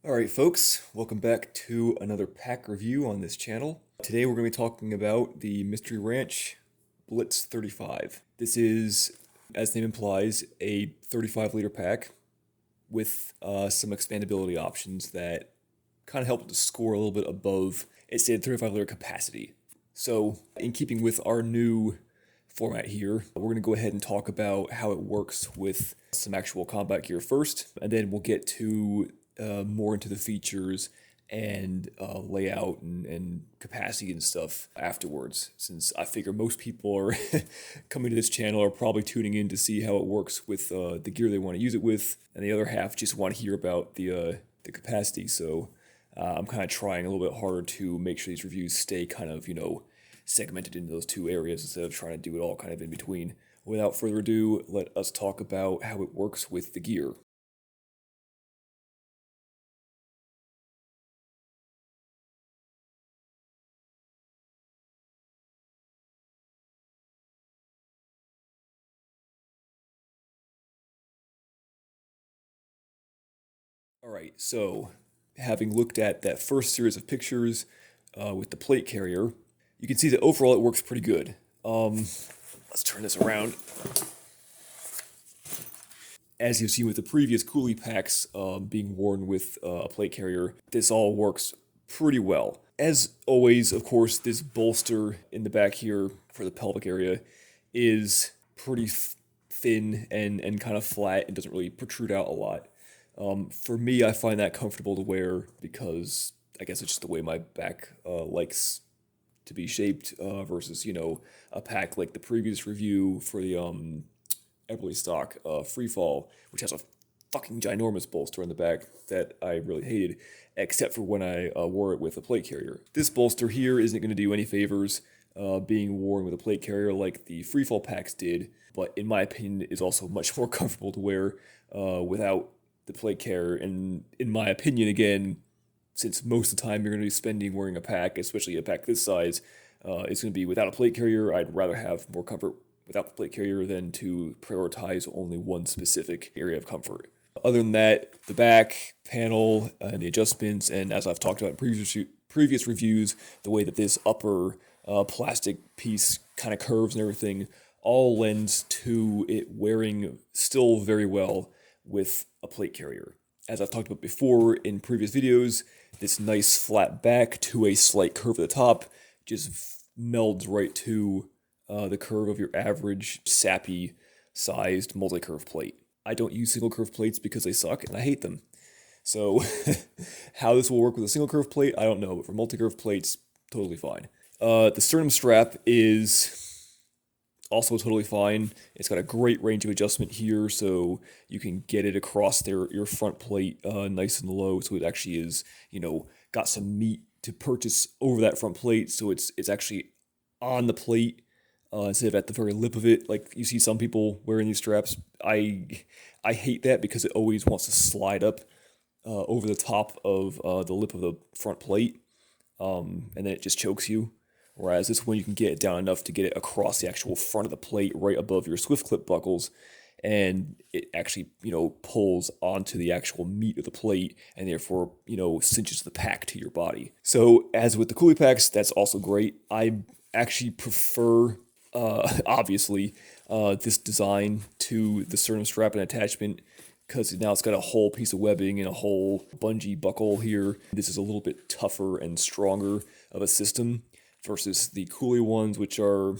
Alright folks, welcome back to another pack review on this channel. Today we're going to be talking about the Mystery Ranch Blitz 35. This is, as the name implies, a 35-liter pack with some expandability options that kind of help to score a little bit above its stated 35-liter capacity. So, in keeping with our new format here, we're going to go ahead and talk about how it works with some actual combat gear first, and then we'll get to more into the features and layout and capacity and stuff afterwards, since I figure most people are coming to this channel are probably tuning in to see how it works with the gear they want to use it with, and the other half just want to hear about the capacity. So I'm kind of trying a little bit harder to make sure these reviews stay kind of, segmented into those two areas instead of trying to do it all kind of in between. Without further ado, let us talk about how it works with the gear. Alright, so having looked at that first series of pictures with the plate carrier, you can see that overall it works pretty good. Let's turn this around. As you've seen with the previous Ghillie packs being worn with a plate carrier, this all works pretty well. As always, of course, this bolster in the back here for the pelvic area is pretty thin and kind of flat and doesn't really protrude out a lot. For me, I find that comfortable to wear because I guess it's just the way my back likes to be shaped versus, a pack like the previous review for the Everly stock Freefall, which has a fucking ginormous bolster on the back that I really hated, except for when I wore it with a plate carrier. This bolster here isn't going to do any favors being worn with a plate carrier like the Freefall packs did, but in my opinion is also much more comfortable to wear without the plate carrier. And in my opinion, again, since most of the time you're going to be spending wearing a pack, especially a pack this size, it's going to be without a plate carrier. I'd rather have more comfort without the plate carrier than to prioritize only one specific area of comfort. Other than that, the back panel and the adjustments, and as I've talked about in previous reviews, the way that this upper plastic piece kind of curves and everything, all lends to it wearing still very well with a plate carrier. As I've talked about before in previous videos, this nice flat back to a slight curve at the top just melds right to the curve of your average sappy sized multi-curve plate. I don't use single curve plates because they suck and I hate them. So how this will work with a single curve plate, I don't know, but for multi-curve plates, totally fine. The sternum strap is also totally fine. It's got a great range of adjustment here, so you can get it across your front plate nice and low, so it actually is, got some meat to purchase over that front plate, so it's actually on the plate instead of at the very lip of it, like you see some people wearing these straps. I hate that because it always wants to slide up over the top of the lip of the front plate, and then it just chokes you. Whereas this one you can get it down enough to get it across the actual front of the plate right above your swift clip buckles, and it actually, pulls onto the actual meat of the plate and therefore, cinches the pack to your body. So as with the Ghillie packs, that's also great. I actually prefer, obviously, this design to the sternum strap and attachment, because now it's got a whole piece of webbing and a whole bungee buckle here. This is a little bit tougher and stronger of a system versus the Ghillie ones, which are,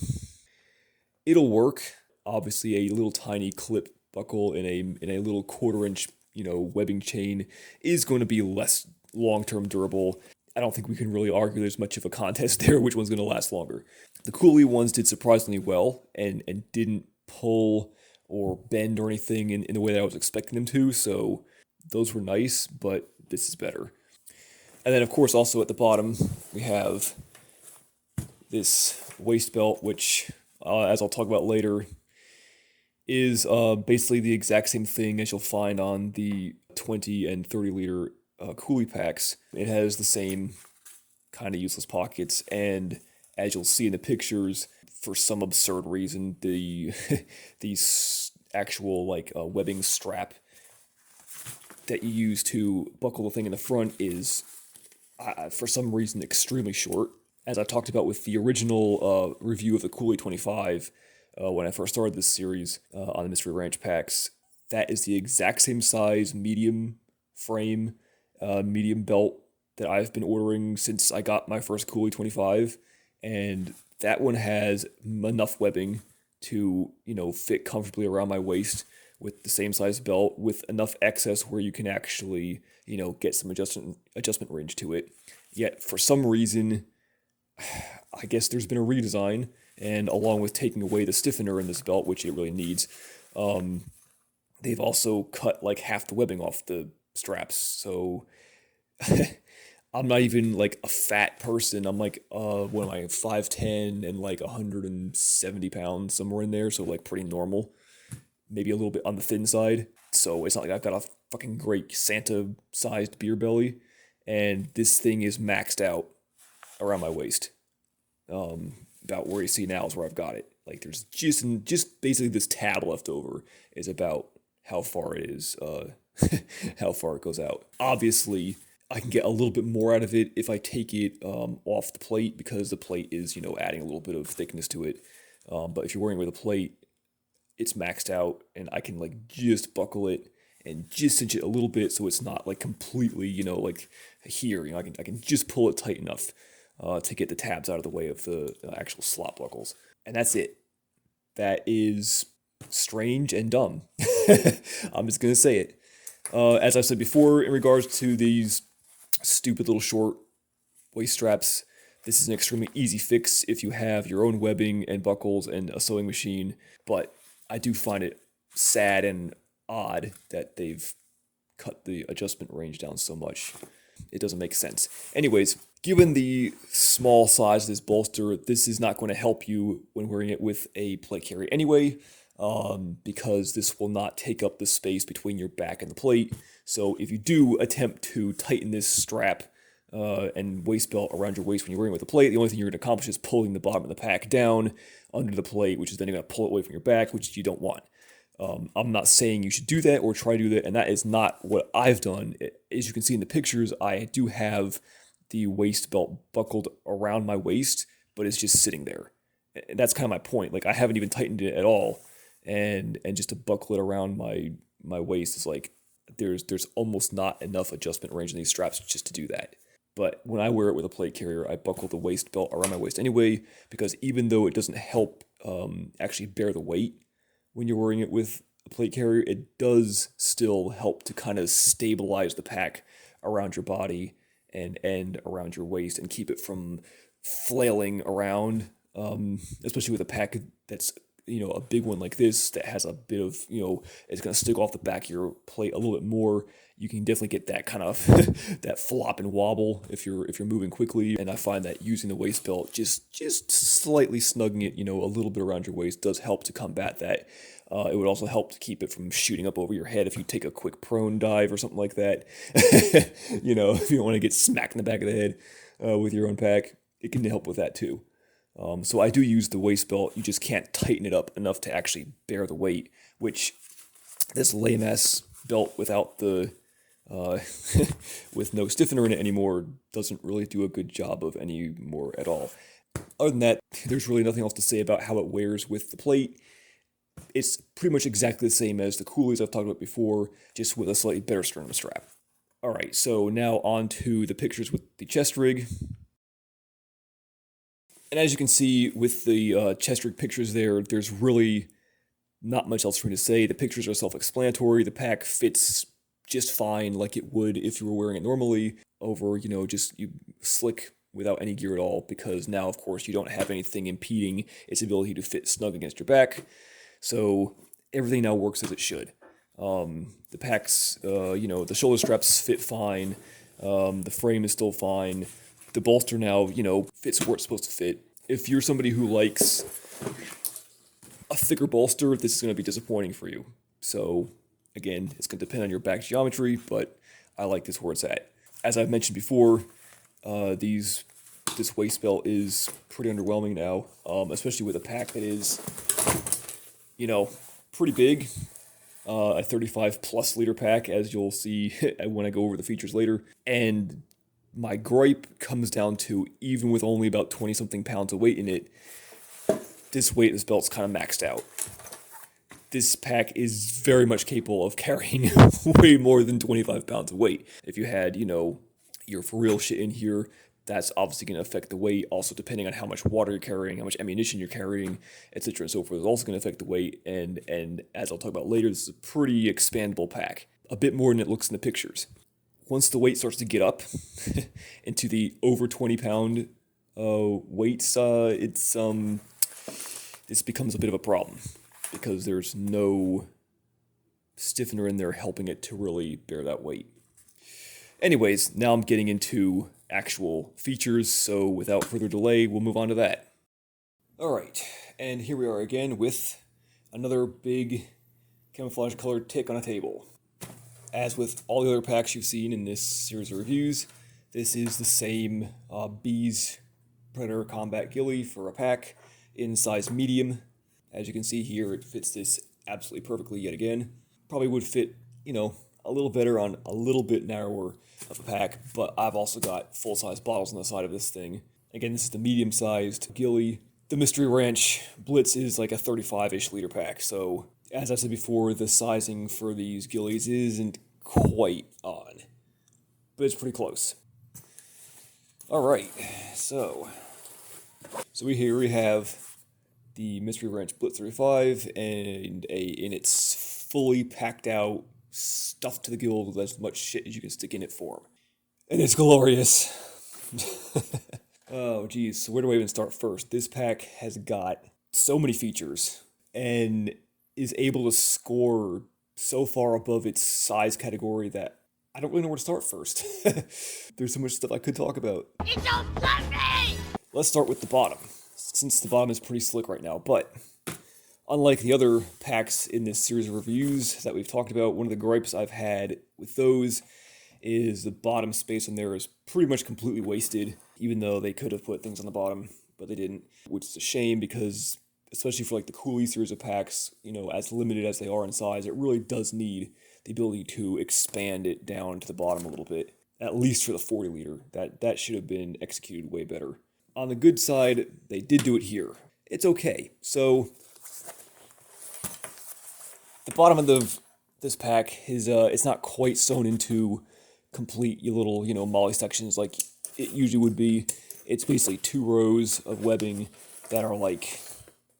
it'll work. Obviously, a little tiny clip buckle in a little 1/4 inch, webbing chain is going to be less long-term durable. I don't think we can really argue there's much of a contest there which one's going to last longer. The Ghillie ones did surprisingly well and didn't pull or bend or anything in the way that I was expecting them to, so those were nice, but this is better. And then, of course, also at the bottom, we have this waist belt, which, as I'll talk about later, is basically the exact same thing as you'll find on the 20 and 30 liter Ghillie packs. It has the same kind of useless pockets, and as you'll see in the pictures, for some absurd reason, the actual webbing strap that you use to buckle the thing in the front is, for some reason, extremely short. As I talked about with the original review of the Ghillie 25, when I first started this series on the Mystery Ranch packs, that is the exact same size medium frame, medium belt that I've been ordering since I got my first Ghillie 25, and that one has enough webbing to, fit comfortably around my waist with the same size belt, with enough excess where you can actually, get some adjustment range to it. Yet for some reason, I guess there's been a redesign, and along with taking away the stiffener in this belt, which it really needs, they've also cut like half the webbing off the straps. So I'm not even like a fat person. I'm like, what am I, 5'10" and like 170 pounds, somewhere in there. So like pretty normal, maybe a little bit on the thin side. So it's not like I've got a fucking great Santa-sized beer belly. And this thing is maxed out around my waist. About where you see now is where I've got it. Like there's just basically this tab left over is about how far it is, how far it goes out. Obviously, I can get a little bit more out of it if I take it off the plate, because the plate is, adding a little bit of thickness to it. But if you're wearing it with a plate, it's maxed out, and I can like just buckle it and just cinch it a little bit so it's not like completely, like here. I can just pull it tight enough to get the tabs out of the way of the actual slot buckles. And that's it. That is strange and dumb. I'm just going to say it. As I said before, in regards to these stupid little short waist straps, this is an extremely easy fix if you have your own webbing and buckles and a sewing machine. But I do find it sad and odd that they've cut the adjustment range down so much. It doesn't make sense. Anyways, given the small size of this bolster, this is not going to help you when wearing it with a plate carrier anyway, because this will not take up the space between your back and the plate. So if you do attempt to tighten this strap and waist belt around your waist when you're wearing it with a plate, the only thing you're going to accomplish is pulling the bottom of the pack down under the plate, which is then you're going to pull it away from your back, which you don't want. I'm not saying you should do that or try to do that, and that is not what I've done. As you can see in the pictures, I do have the waist belt buckled around my waist, but it's just sitting there. And that's kind of my point. Like, I haven't even tightened it at all, and just to buckle it around my waist is like, there's almost not enough adjustment range in these straps just to do that. But when I wear it with a plate carrier, I buckle the waist belt around my waist anyway, because even though it doesn't help actually bear the weight when you're wearing it with a plate carrier, it does still help to kind of stabilize the pack around your body and around your waist and keep it from flailing around, especially with a pack that's, a big one like this that has a bit of, it's going to stick off the back of your plate a little bit more. You can definitely get that kind of that flop and wobble if you're moving quickly. And I find that using the waist belt, just slightly snugging it, a little bit around your waist does help to combat that. It would also help to keep it from shooting up over your head if you take a quick prone dive or something like that. If you don't want to get smacked in the back of the head with your own pack, it can help with that too. So I do use the waist belt. You just can't tighten it up enough to actually bear the weight, which this lame-ass belt without the with no stiffener in it anymore doesn't really do a good job of any more at all. Other than that, there's really nothing else to say about how it wears with the plate. It's pretty much exactly the same as the Ghillies I've talked about before, just with a slightly better sternum strap. Alright, so now on to the pictures with the chest rig. And as you can see with the chest rig pictures there's really not much else for me to say. The pictures are self-explanatory. The pack fits just fine like it would if you were wearing it normally over, just you slick without any gear at all, because now, of course, you don't have anything impeding its ability to fit snug against your back. So everything now works as it should. The packs, the shoulder straps fit fine. The frame is still fine. The bolster now, fits where it's supposed to fit. If you're somebody who likes a thicker bolster, this is going to be disappointing for you. So, again, it's going to depend on your back geometry, but I like this where it's at. As I've mentioned before, this waist belt is pretty underwhelming now, especially with a pack that is, pretty big. a 35 plus liter pack, as you'll see when I go over the features later. And my gripe comes down to, even with only about 20 something pounds of weight in it, this weight of this belt's kind of maxed out. This pack is very much capable of carrying way more than 25 pounds of weight. If you had, your for real shit in here, that's obviously going to affect the weight. Also, depending on how much water you're carrying, how much ammunition you're carrying, etc. and so forth, is also going to affect the weight. And as I'll talk about later, this is a pretty expandable pack. A bit more than it looks in the pictures. Once the weight starts to get up into the over 20 pound weights, this becomes a bit of a problem, because there's no stiffener in there helping it to really bear that weight. Anyways, now I'm getting into actual features, so without further delay, we'll move on to that. Alright, and here we are again with another big camouflage colored tick on a table. As with all the other packs you've seen in this series of reviews, this is the same Beez Predator Combat Ghillie for a pack in size medium. As you can see here, it fits this absolutely perfectly yet again. Probably would fit, a little better on a little bit narrower of a pack, but I've also got full-size bottles on the side of this thing. Again, this is the medium-sized Ghillie. The Mystery Ranch Blitz is like a 35-ish liter pack, so as I said before, the sizing for these Ghillies isn't quite on, but it's pretty close. Alright, so we have the Mystery Ranch Blitz 35, and in its fully packed out, stuffed to the gills with as much shit as you can stick in it form. And it's glorious. Oh geez, so where do I even start first? This pack has got so many features, and is able to score so far above its size category that I don't really know where to start first. There's so much stuff I could talk about. You don't love me! Let's start with the bottom, since the bottom is pretty slick right now, but unlike the other packs in this series of reviews that we've talked about, one of the gripes I've had with those is the bottom space on there is pretty much completely wasted, even though they could have put things on the bottom, but they didn't, which is a shame, because especially for like the Ghillie series of packs, as limited as they are in size, it really does need the ability to expand it down to the bottom a little bit, at least for the 40 liter. That should have been executed way better. On the good side, they did do it here. It's okay. So the bottom of this pack is it's not quite sewn into complete little molly sections like it usually would be. It's basically 2 rows of webbing that are like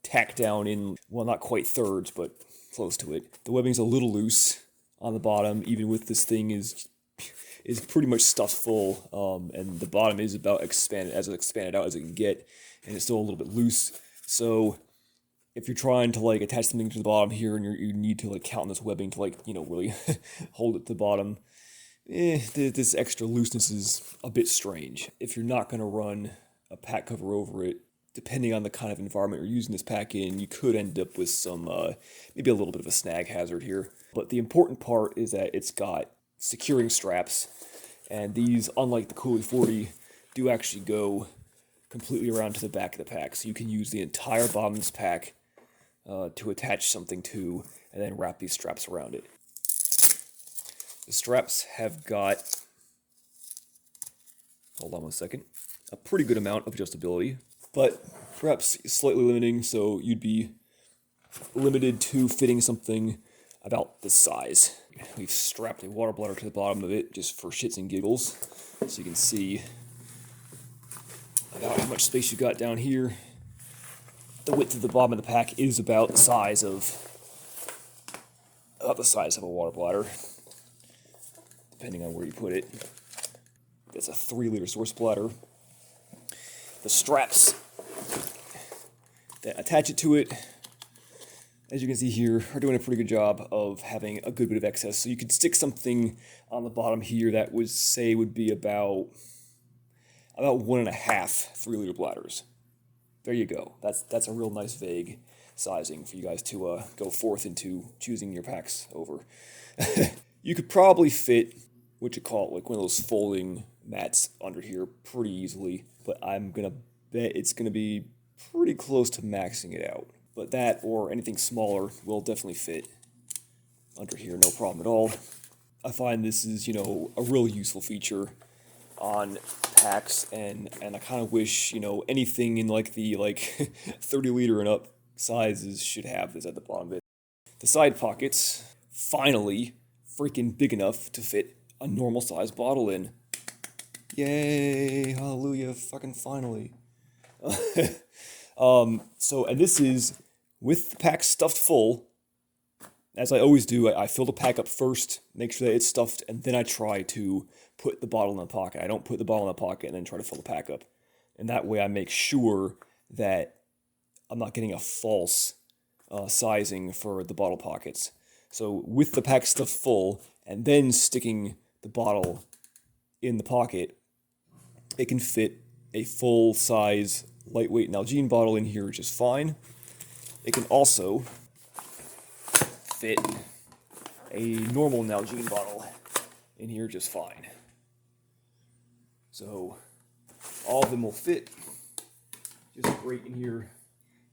tacked down in, well, not quite thirds, but close to it. The webbing's a little loose on the bottom, even with this thing is pretty much stuffed full, and the bottom is about expanded out as it can get, and it's still a little bit loose. So if you're trying to like attach something to the bottom here, and you need to like count this webbing to like really hold it to the bottom, this extra looseness is a bit strange. If you're not going to run a pack cover over it, depending on the kind of environment you're using this pack in, you could end up with some maybe a little bit of a snag hazard here. But the important part is that it's got securing straps, and these, unlike the Ghillie 40, do actually go completely around to the back of the pack, so you can use the entire bottom of this pack to attach something to, and then wrap these straps around it. The straps have got, hold on one second, a pretty good amount of adjustability, but perhaps slightly limiting, so you'd be limited to fitting something about this size. We've strapped a water bladder to the bottom of it just for shits and giggles, so you can see about how much space you got down here. The width of the bottom of the pack is about the size of a water bladder, depending on where you put it. That's a 3-liter source bladder. The straps that attach it to it, as you can see here, are doing a pretty good job of having a good bit of excess. So you could stick something on the bottom here that would be about 1.5 3-liter bladders. There you go. That's a real nice vague sizing for you guys to go forth into choosing your packs over. You could probably fit what you call it, like one of those folding mats under here pretty easily, but I'm gonna bet it's gonna be pretty close to maxing it out. But that or anything smaller will definitely fit under here, no problem at all. I find this is, you know, a really useful feature on packs, and I kind of wish, you know, anything in like the 30 liter and up sizes should have this at the bottom of it. The side pockets, finally freaking big enough to fit a normal size bottle in. Yay, hallelujah, fucking finally. And this is with the pack stuffed full. As I always do, I fill the pack up first, make sure that it's stuffed, and then I try to put the bottle in the pocket. I don't put the bottle in the pocket and then try to fill the pack up. And that way I make sure that I'm not getting a false sizing for the bottle pockets. So with the pack stuffed full, and then sticking the bottle in the pocket, it can fit a full-size, lightweight Nalgene bottle in here just fine. It can also fit a normal Nalgene bottle in here just fine. So all of them will fit just great in here.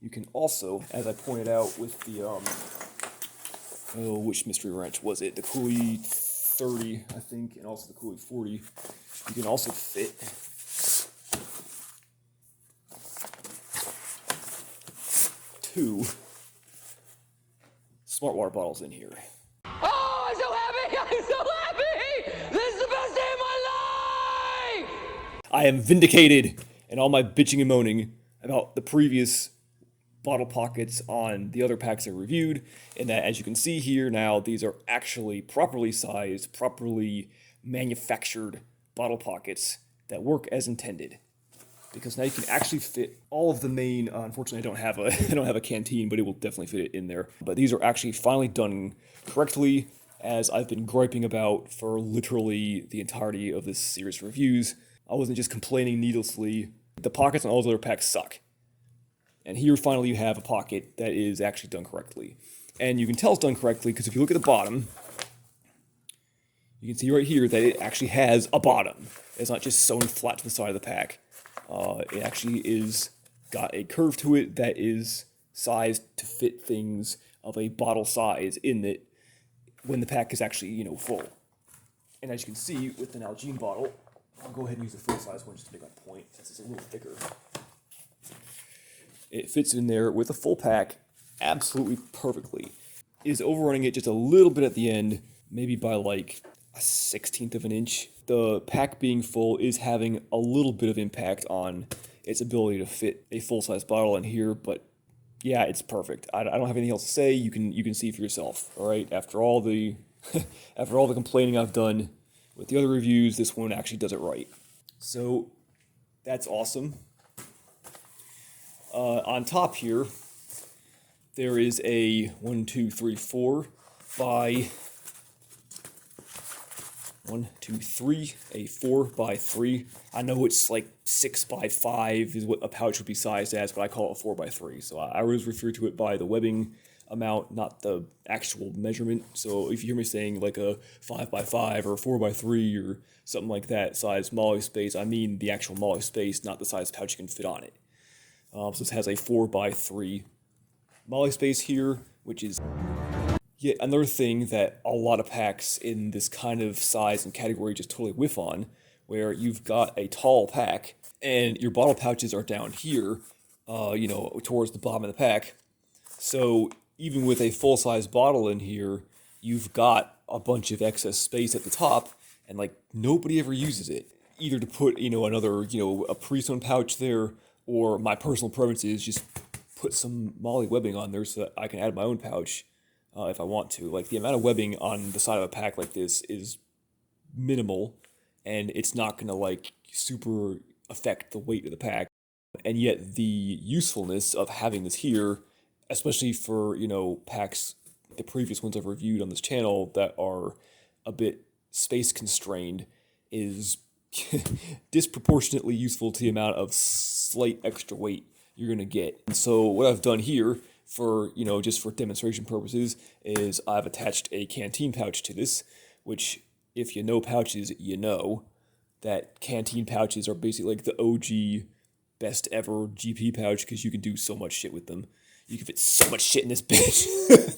You can also, as I pointed out with the, which Mystery Ranch was it? The Ghillie 30, I think, and also the Ghillie 40. You can also fit two smart water bottles in here. Oh, I'm so happy! I'm so happy! This is the best day of my life! I am vindicated in all my bitching and moaning about the previous bottle pockets on the other packs I reviewed, and that, as you can see here now, these are actually properly sized, properly manufactured bottle pockets that work as intended. Because now you can actually fit all of the main. Unfortunately, I don't have a canteen, but it will definitely fit it in there. But these are actually finally done correctly, as I've been griping about for literally the entirety of this series of reviews. I wasn't just complaining needlessly. The pockets on all the other packs suck, and here finally you have a pocket that is actually done correctly. And you can tell it's done correctly because if you look at the bottom, you can see right here that it actually has a bottom. It's not just sewn flat to the side of the pack. It actually is got a curve to it that is sized to fit things of a bottle size in it when the pack is actually, you know, full. And as you can see with the Nalgene bottle, I'll go ahead and use the full size one just to make my point since it's a little thicker. It fits in there with a full pack absolutely perfectly. It is overrunning it just a little bit at the end, maybe by like a 1/16 of an inch. The pack being full is having a little bit of impact on its ability to fit a full-size bottle in here, but yeah, it's perfect. I don't have anything else to say. You can see for yourself. All right, after all the after all the complaining I've done with the other reviews, this one actually does it right. So that's awesome. On top here, there is a 1, 2, 3, 4 by 1, 2, 3, a 4 by 3. I know it's like 6 by 5 is what a pouch would be sized as, but I call it a 4 by 3. So I always refer to it by the webbing amount, not the actual measurement. So if you hear me saying like a 5 by 5 or a 4 by 3 or something like that size molly space, I mean the actual molly space, not the size pouch you can fit on it. So this has a 4 by 3 molly space here, which is yet another thing that a lot of packs in this kind of size and category just totally whiff on, where you've got a tall pack and your bottle pouches are down here, towards the bottom of the pack. So even with a full-size bottle in here, you've got a bunch of excess space at the top, and like nobody ever uses it. Either to put, another, a pre-sewn pouch there, or my personal preference is just put some molly webbing on there so that I can add my own pouch if I want to. Like the amount of webbing on the side of a pack like this is minimal, and it's not gonna like super affect the weight of the pack. And yet the usefulness of having this here, especially for, packs, the previous ones I've reviewed on this channel that are a bit space constrained, is disproportionately useful to the amount of slight extra weight you're going to get. And so what I've done here for, just for demonstration purposes is I've attached a canteen pouch to this, which if you know pouches, you know that canteen pouches are basically like the OG best ever GP pouch because you can do so much shit with them. You can fit so much shit in this bitch.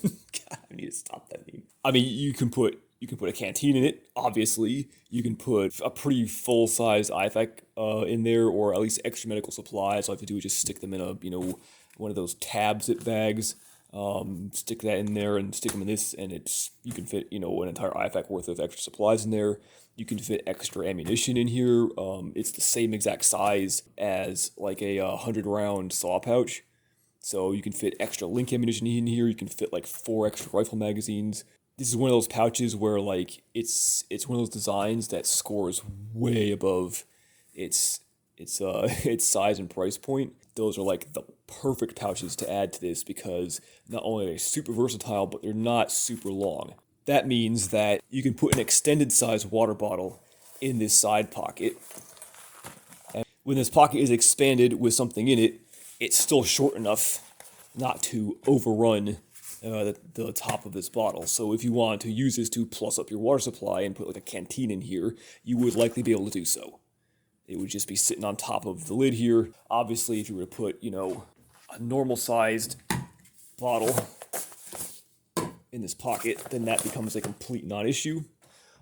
God, I need to stop that meme. I mean, you can put a canteen in it, obviously. You can put a pretty full-size IFAC in there, or at least extra medical supplies. All I have to do is just stick them in a, one of those tab zip bags. Stick that in there and stick them in this, and you can fit, an entire IFAC worth of extra supplies in there. You can fit extra ammunition in here. It's the same exact size as like a 100-round saw pouch. So you can fit extra link ammunition in here. You can fit like 4 extra rifle magazines. This is one of those pouches where like it's one of those designs that scores way above its size and price point. Those are like the perfect pouches to add to this because not only are they super versatile, but they're not super long. That means that you can put an extended size water bottle in this side pocket. And when this pocket is expanded with something in it, it's still short enough not to overrun the top of this bottle. So if you want to use this to plus up your water supply and put like a canteen in here, you would likely be able to do so. It would just be sitting on top of the lid here. Obviously, if you were to put, a normal-sized bottle in this pocket, then that becomes a complete non-issue.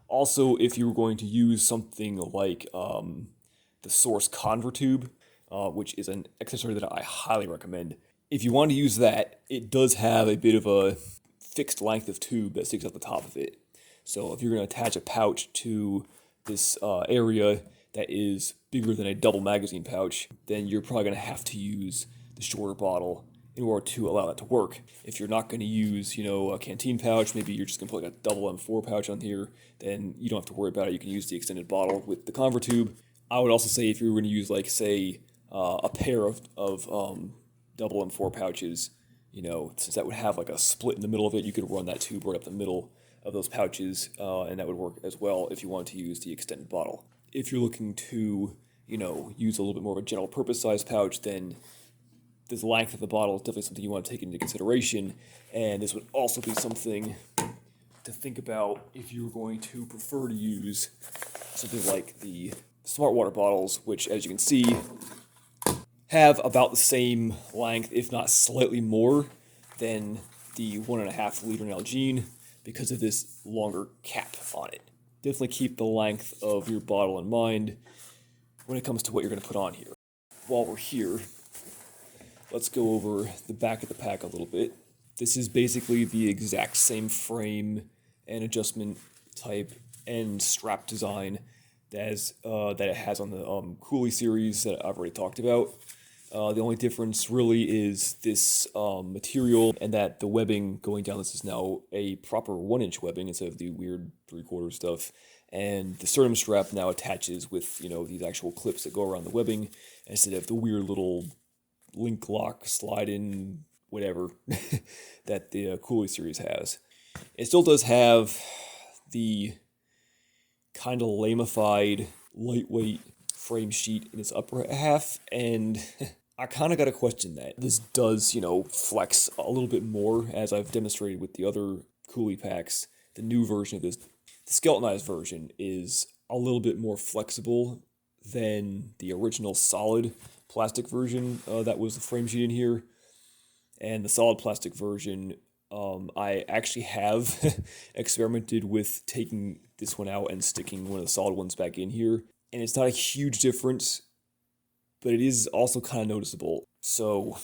Also, if you were going to use something like the Source Convert Tube, which is an accessory that I highly recommend. If you want to use that, it does have a bit of a fixed length of tube that sticks out the top of it. So if you're going to attach a pouch to this area that is bigger than a double magazine pouch, then you're probably going to have to use the shorter bottle in order to allow that to work. If you're not going to use, a canteen pouch, maybe you're just going to put like a double M4 pouch on here, then you don't have to worry about it. You can use the extended bottle with the convert tube. I would also say if you were going to use, like, say, a pair of double M4 pouches, since that would have like a split in the middle of it, you could run that tube right up the middle of those pouches, and that would work as well if you want to use the extended bottle. If you're looking to, use a little bit more of a general purpose size pouch, then this length of the bottle is definitely something you want to take into consideration, and this would also be something to think about if you were going to prefer to use something like the Smart Water bottles, which, as you can see, have about the same length, if not slightly more, than the 1.5 liter Nalgene because of this longer cap on it. Definitely keep the length of your bottle in mind when it comes to what you're going to put on here. While we're here, let's go over the back of the pack a little bit. This is basically the exact same frame and adjustment type and strap design that it has on the Ghillie series that I've already talked about. The only difference really is this material, and that the webbing going down this is now a proper 1-inch webbing instead of the weird 3/4 stuff. And the sternum strap now attaches with, these actual clips that go around the webbing instead of the weird little link lock slide in whatever that the Ghillie series has. It still does have the kind of lamified, lightweight frame sheet in its upper half, and I kind of got to question that. This does, flex a little bit more, as I've demonstrated with the other Ghillie packs. The new version of this, the skeletonized version, is a little bit more flexible than the original solid plastic version that was the frame sheet in here. And the solid plastic version, I actually have experimented with taking this one out and sticking one of the solid ones back in here. And it's not a huge difference, but it is also kind of noticeable. So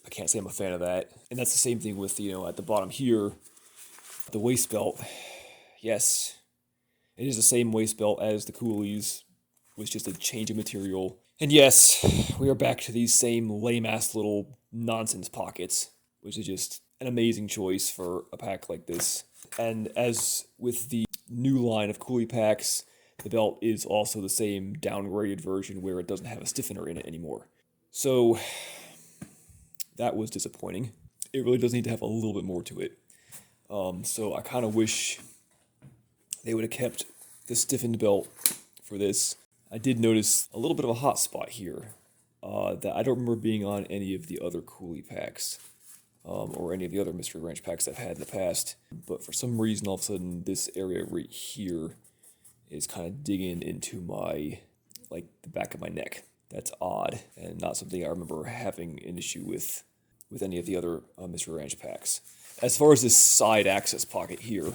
I can't say I'm a fan of that. And that's the same thing with, at the bottom here, the waist belt. Yes, it is the same waist belt as the Ghillie's, with just a change of material. And yes, we are back to these same lame-ass little nonsense pockets, which is just an amazing choice for a pack like this. And as with the new line of Ghillie packs, the belt is also the same downgraded version where it doesn't have a stiffener in it anymore. So that was disappointing. It really does need to have a little bit more to it. So I kind of wish they would have kept the stiffened belt for this. I did notice a little bit of a hot spot here that I don't remember being on any of the other Ghillie packs or any of the other Mystery Ranch packs I've had in the past. But for some reason, all of a sudden, this area right here is kind of digging into my, the back of my neck. That's odd, and not something I remember having an issue with any of the other Mystery Ranch packs. As far as this side access pocket here,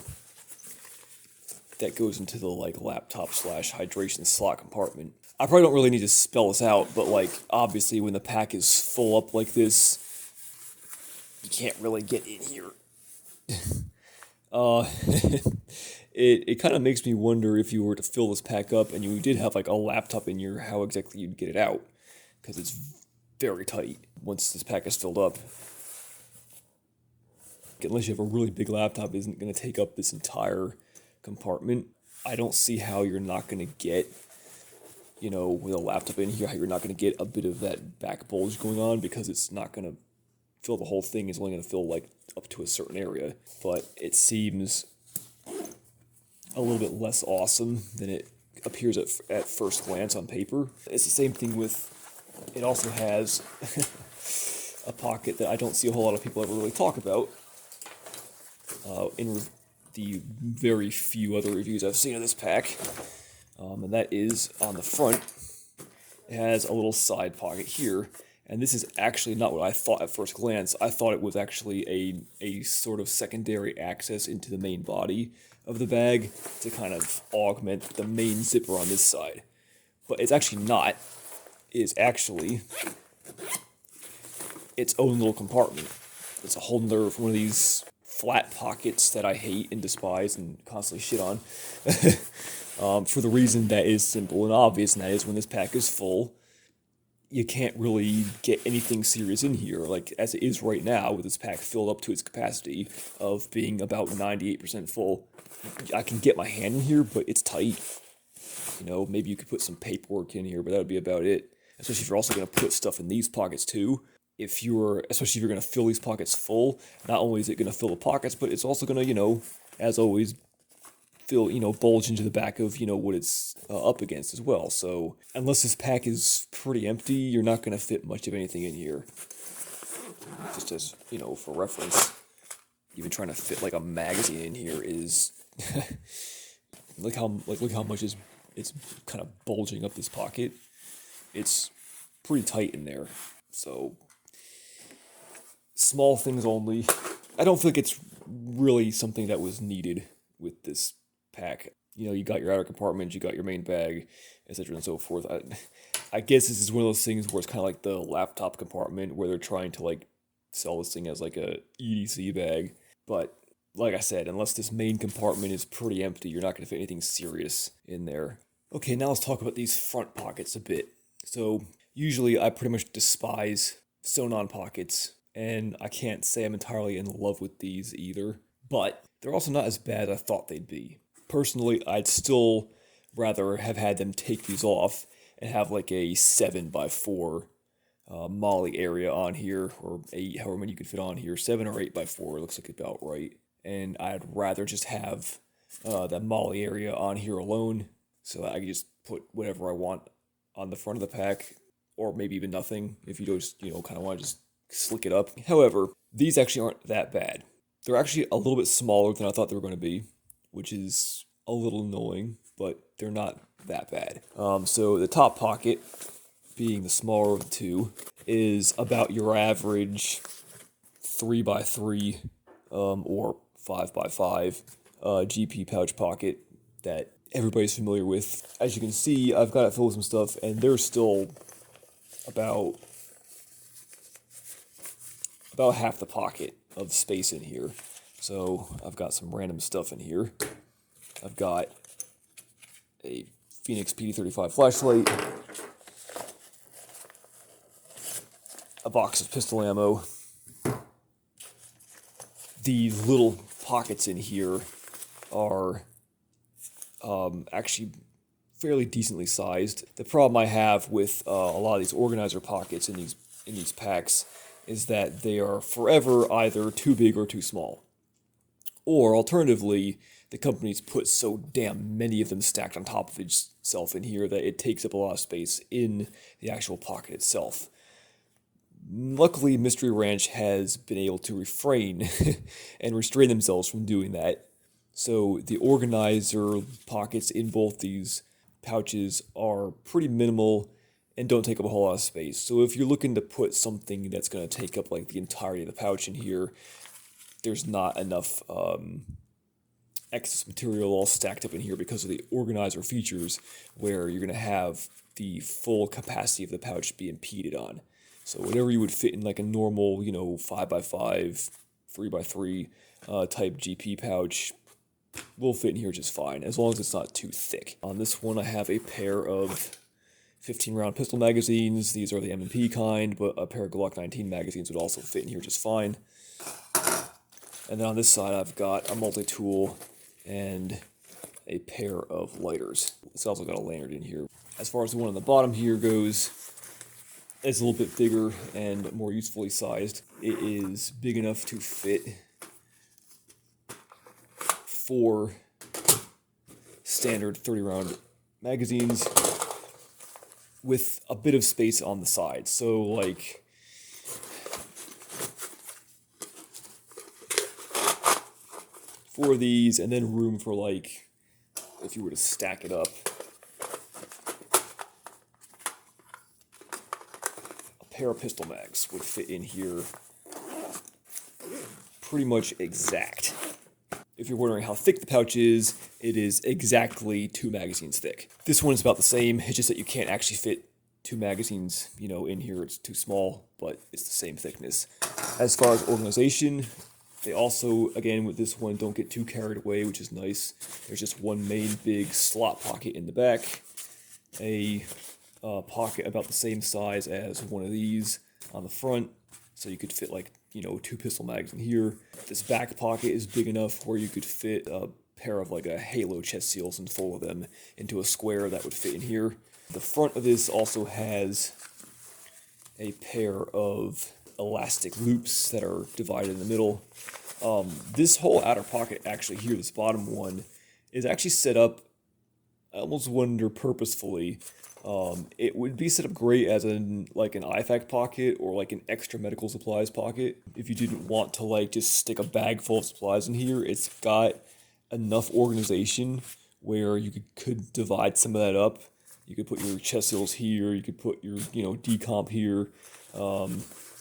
that goes into the laptop / hydration slot compartment. I probably don't really need to spell this out, but obviously when the pack is full up like this, you can't really get in here. It kind of makes me wonder if you were to fill this pack up and you did have a laptop in here, how exactly you'd get it out, because it's very tight once this pack is filled up. Unless you have a really big laptop, isn't going to take up this entire compartment. I don't see how you're not going to get, with a laptop in here, how you're not going to get a bit of that back bulge going on, because it's not going to fill the whole thing. It's only going to fill up to a certain area. But it seems a little bit less awesome than it appears at first glance on paper. It's the same thing with, it also has a pocket that I don't see a whole lot of people ever really talk about. In the very few other reviews I've seen of this pack, and that is on the front. It has a little side pocket here, and this is actually not what I thought at first glance. I thought it was actually a sort of secondary access into the main body of the bag to kind of augment the main zipper on this side, but it's actually not. It is actually its own little compartment. It's a whole nother one of these flat pockets that I hate and despise and constantly shit on, for the reason that is simple and obvious, and that is when this pack is full, you can't really get anything serious in here, as it is right now with this pack filled up to its capacity of being about 98% full. I can get my hand in here, but it's tight. Maybe you could put some paperwork in here, but that would be about it, especially if you're also going to put stuff in these pockets too. Especially if you're going to fill these pockets full, not only is it going to fill the pockets, but it's also going to, as always, fill, bulge into the back of, what it's up against as well. So unless this pack is pretty empty, you're not going to fit much of anything in here. Just as, for reference, even trying to fit a magazine in here is, look how much it's kind of bulging up this pocket. It's pretty tight in there. So small things only. I don't think it's really something that was needed with this pack. You got your outer compartment, you got your main bag, etc. and so forth. I guess this is one of those things where it's kind of like the laptop compartment where they're trying to sell this thing as a EDC bag. But like I said, unless this main compartment is pretty empty, you're not going to fit anything serious in there. Okay, now let's talk about these front pockets a bit. So usually I pretty much despise sewn-on pockets, and I can't say I'm entirely in love with these either, but they're also not as bad as I thought they'd be. Personally, I'd still rather have had them take these off and have a 7x4 molly area on here, or 8, however many you could fit on here. 7 or 8x4 looks like about right. And I'd rather just have that molly area on here alone, so I can just put whatever I want on the front of the pack, or maybe even nothing if you just, kind of want to just slick it up. However, these actually aren't that bad. They're actually a little bit smaller than I thought they were going to be, which is a little annoying, but they're not that bad. So the top pocket, being the smaller of the two, is about your average 3x3 or 5x5 GP pouch pocket that everybody's familiar with. As you can see, I've got it filled with some stuff, and there's still about half the pocket of space in here. So I've got some random stuff in here. I've got a Phoenix PD35 flashlight, a box of pistol ammo. The little pockets in here are actually fairly decently sized. The problem I have with a lot of these organizer pockets in these packs is that they are forever either too big or too small. Or alternatively, the companies put so damn many of them stacked on top of itself in here that it takes up a lot of space in the actual pocket itself. Luckily, Mystery Ranch has been able to refrain and restrain themselves from doing that. So the organizer pockets in both these pouches are pretty minimal and don't take up a whole lot of space. So if you're looking to put something that's going to take up like the entirety of the pouch in here, there's not enough excess material all stacked up in here because of the organizer features where you're going to have the full capacity of the pouch be impeded on. So whatever you would fit in like a normal, 5x5, 3x3 type GP pouch will fit in here just fine, as long as it's not too thick. On this one, I have a pair of 15-round pistol magazines. These are the M&P kind, but a pair of Glock 19 magazines would also fit in here just fine. And then on this side, I've got a multi-tool and a pair of lighters. It's also got a lanyard in here. As far as the one on the bottom here goes, it's a little bit bigger and more usefully sized. It is big enough to fit 4 standard 30-round magazines with a bit of space on the side. So, like, 4 of these, and then room for, like, if you were to stack it up, a pair of pistol mags would fit in here pretty much exact. If you're wondering how thick the pouch is, it is exactly 2 magazines thick. This one is about the same, it's just that you can't actually fit 2 magazines, in here. It's too small, but it's the same thickness. As far as organization, they also, again, with this one, don't get too carried away, which is nice. There's just one main big slot pocket in the back, a pocket about the same size as one of these on the front, so you could fit like, 2 pistol mags in here. This back pocket is big enough where you could fit a pair of like a Halo chest seals and fold them into a square that would fit in here. The front of this also has a pair of elastic loops that are divided in the middle. This whole outer pocket actually here, this bottom one, is actually set up, I almost wonder purposefully. It would be set up great as an IFAC pocket or like an extra medical supplies pocket. If you didn't want to like just stick a bag full of supplies in here, it's got enough organization where you could divide some of that up. You could put your chest seals here, you could put your, decomp here.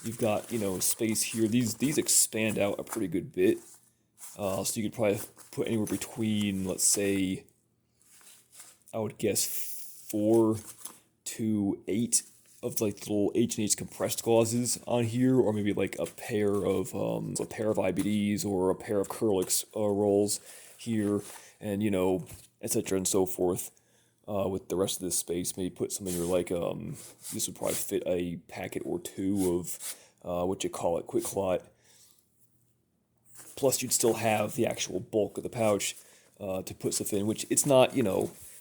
You've got, space here. These expand out a pretty good bit. So you could probably put anywhere between, let's say, I would guess 4 to 8 of like little H&H compressed gauzes on here, or maybe like a pair of IBDs or a pair of Curlix rolls here, and etc. and so forth. With the rest of this space, maybe put some in your this would probably fit a packet or 2 of quick clot. Plus, you'd still have the actual bulk of the pouch to put stuff in, which it's not,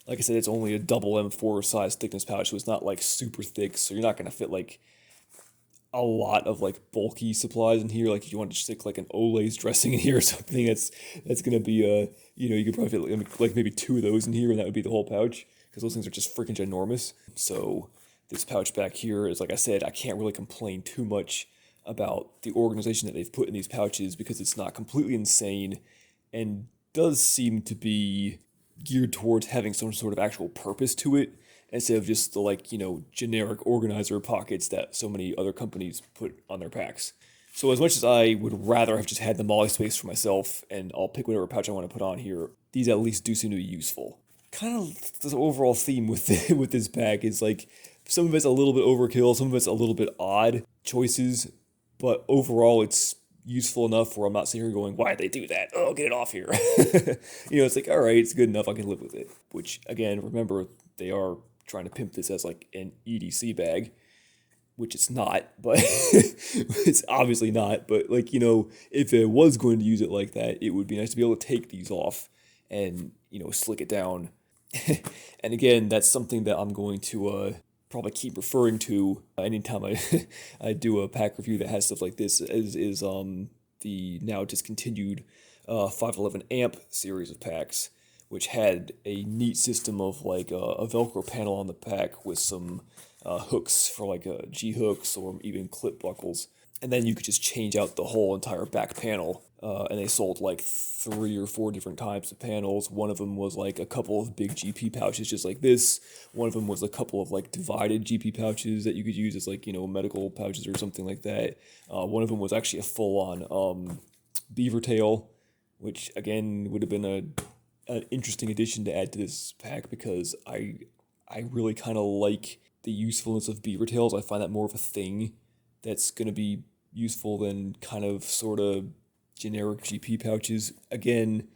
like I said, it's only a double M4 size thickness pouch, so it's not like super thick, so you're not going to fit like a lot of like bulky supplies in here. Like if you want to stick like an Olay's dressing in here or something, that's going to be you could probably fit like maybe 2 of those in here, and that would be the whole pouch, because those things are just freaking ginormous. So this pouch back here is, like I said, I can't really complain too much about the organization that they've put in these pouches, because it's not completely insane and does seem to be geared towards having some sort of actual purpose to it, instead of just the generic organizer pockets that so many other companies put on their packs. So as much as I would rather have just had the molly space for myself and I'll pick whatever pouch I want to put on here, these at least do seem to be useful. Kind of the overall theme with this pack is like some of it's a little bit overkill, some of it's a little bit odd choices, but overall it's useful enough where I'm not sitting here going, why did they do that? Oh, get it off here. It's like, all right, it's good enough, I can live with it. Which, again, remember, they are trying to pimp this as like an EDC bag, which it's not, but it's obviously not. But if it was going to use it like that, it would be nice to be able to take these off and, slick it down. And again, that's something that I'm going to probably keep referring to anytime I do a pack review that has stuff like this, is the now discontinued 511 amp series of packs, which had a neat system of like a Velcro panel on the pack with some hooks for like G hooks or even clip buckles. And then you could just change out the whole entire back panel and they sold like 3 or 4 different types of panels. One of them was like a couple of big GP pouches just like this. One of them was a couple of like divided GP pouches that you could use as like, medical pouches or something like that. One of them was actually a full-on beaver tail, which again would have been an interesting addition to add to this pack, because I really kind of like the usefulness of beaver tails. I find that more of a thing that's going to be useful than kind of sort of generic GP pouches. Again,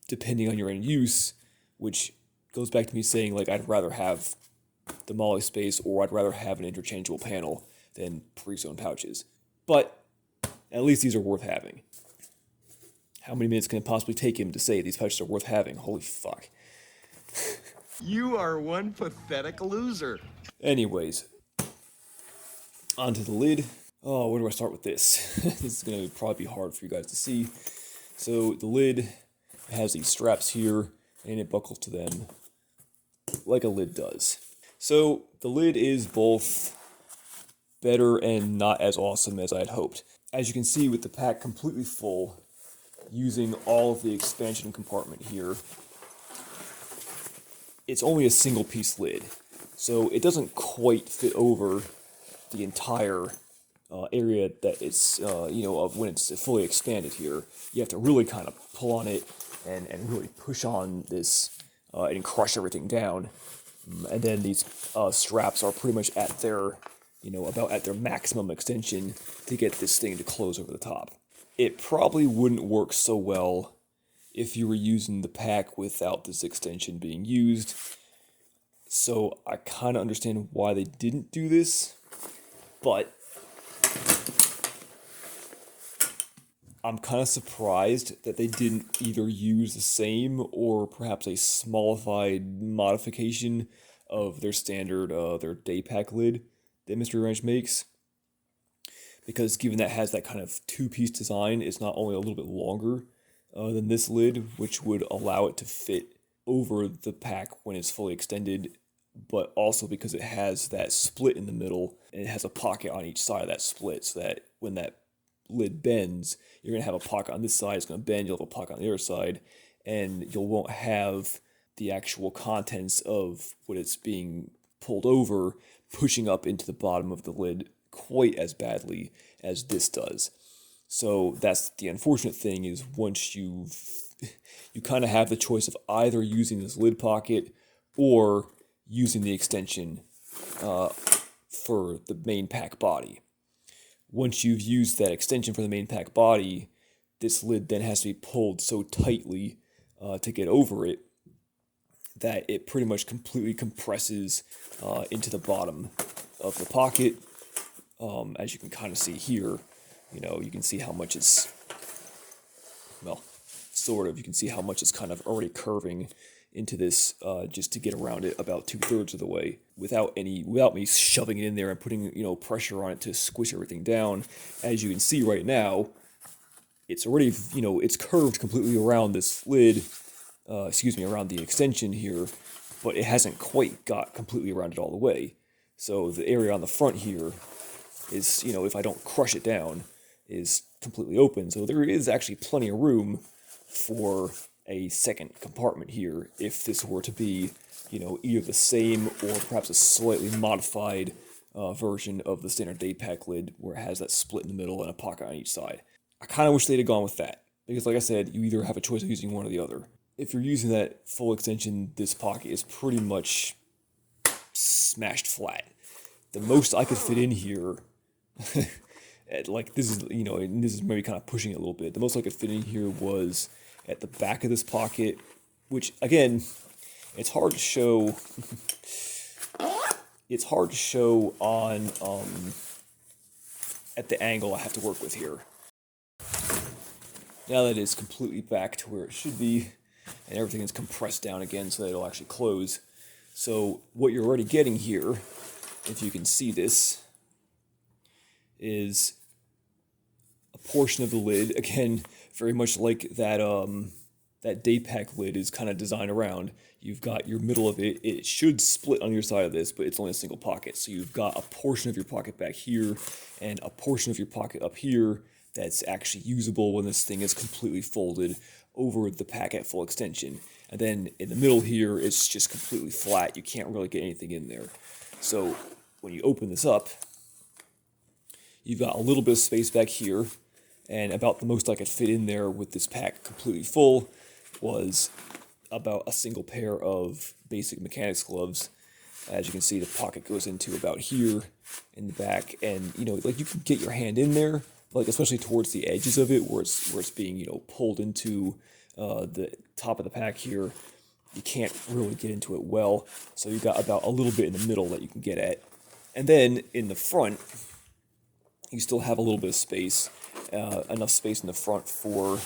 depending on your end use, which goes back to me saying like I'd rather have the molly space, or I'd rather have an interchangeable panel than pre-sewn pouches. But at least these are worth having. How many minutes can it possibly take him to say these pouches are worth having? Holy fuck. You are one pathetic loser. Anyways, onto the lid. Oh, where do I start with this? This is going to probably be hard for you guys to see. So the lid has these straps here, and it buckles to them like a lid does. So the lid is both better and not as awesome as I had hoped. As you can see, with the pack completely full, using all of the expansion compartment here, it's only a single piece lid. So it doesn't quite fit over the entire area that it's, of when it's fully expanded here. You have to really kind of pull on it and really push on this and crush everything down. And then these straps are pretty much at their, about at their maximum extension to get this thing to close over the top. It probably wouldn't work so well if you were using the pack without this extension being used. So I kind of understand why they didn't do this, but I'm kind of surprised that they didn't either use the same or perhaps a smallified modification of their standard, their day pack lid that Mystery Ranch makes. Because given that has that kind of two-piece design, it's not only a little bit longer than this lid, which would allow it to fit over the pack when it's fully extended, but also because it has that split in the middle, and it has a pocket on each side of that split, so that when that lid bends, you're going to have a pocket on this side, it's going to bend, you'll have a pocket on the other side, and you won't have the actual contents of what it's being pulled over pushing up into the bottom of the lid quite as badly as this does. So that's the unfortunate thing, is once you kind of have the choice of either using this lid pocket or using the extension for the main pack body. Once you've used that extension for the main pack body, this lid then has to be pulled so tightly to get over it that it pretty much completely compresses into the bottom of the pocket. As you can kind of see here, you can see how much it's, well, sort of, you can see how much it's kind of already curving into this just to get around it about 2/3 of the way without me shoving it in there and putting, pressure on it to squish everything down. As you can see right now, it's already, it's curved completely around this lid, around the extension here, but it hasn't quite got completely around it all the way. So the area on the front here is, if I don't crush it down, is completely open. So there is actually plenty of room for a second compartment here if this were to be, either the same or perhaps a slightly modified version of the standard day pack lid where it has that split in the middle and a pocket on each side. I kind of wish they'd have gone with that, because like I said, you either have a choice of using one or the other. If you're using that full extension, this pocket is pretty much smashed flat. The most I could fit in here, this is maybe kind of pushing it a little bit. The most I could fit in here was at the back of this pocket, which again, it's hard to show. It's hard to show on at the angle I have to work with here. Now that it's completely back to where it should be, and everything is compressed down again so that it'll actually close. So what you're already getting here, if you can see this, is a portion of the lid, again, very much like that that day pack lid is kind of designed around. You've got your middle of it. It should split on your side of this, but it's only a single pocket. So you've got a portion of your pocket back here and a portion of your pocket up here that's actually usable when this thing is completely folded over the pack at full extension. And then in the middle here, it's just completely flat. You can't really get anything in there. So when you open this up, you've got a little bit of space back here, and about the most I could fit in there with this pack completely full was about a single pair of basic mechanics gloves. As you can see, the pocket goes into about here in the back, and you know, like you can get your hand in there, like especially towards the edges of it, where it's being, you know, pulled into the top of the pack here. You can't really get into it well, so you've got about a little bit in the middle that you can get at, and then in the front, you still have a little bit of space, enough space in the front for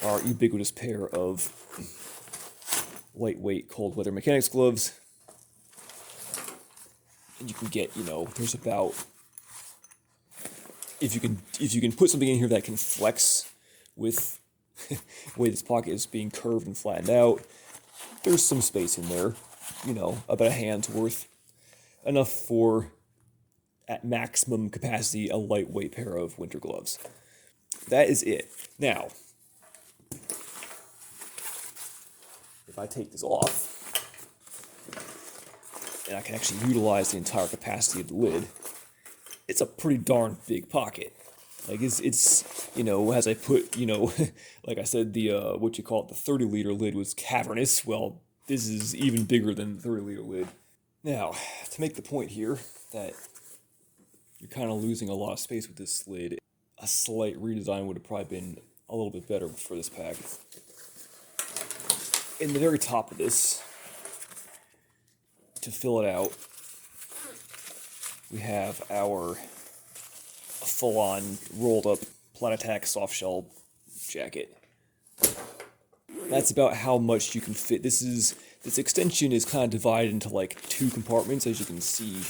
our ubiquitous pair of lightweight cold weather mechanics gloves. And you can get, you know, there's about, if you can put something in here that can flex with the way this pocket is being curved and flattened out, there's some space in there, you know, about a hand's worth, enough for, at maximum capacity, a lightweight pair of winter gloves. That is it. Now, if I take this off, and I can actually utilize the entire capacity of the lid, it's a pretty darn big pocket. Like it's you know, as I put, you know, like I said, the what you call it, the 30-liter lid was cavernous. Well, this is even bigger than the 30-liter lid. Now, to make the point here that you're kind of losing a lot of space with this lid, a slight redesign would have probably been a little bit better for this pack. In the very top of this, to fill it out, we have our full-on rolled-up Pedantic soft shell jacket. That's about how much you can fit. This extension is kind of divided into like two compartments, as you can see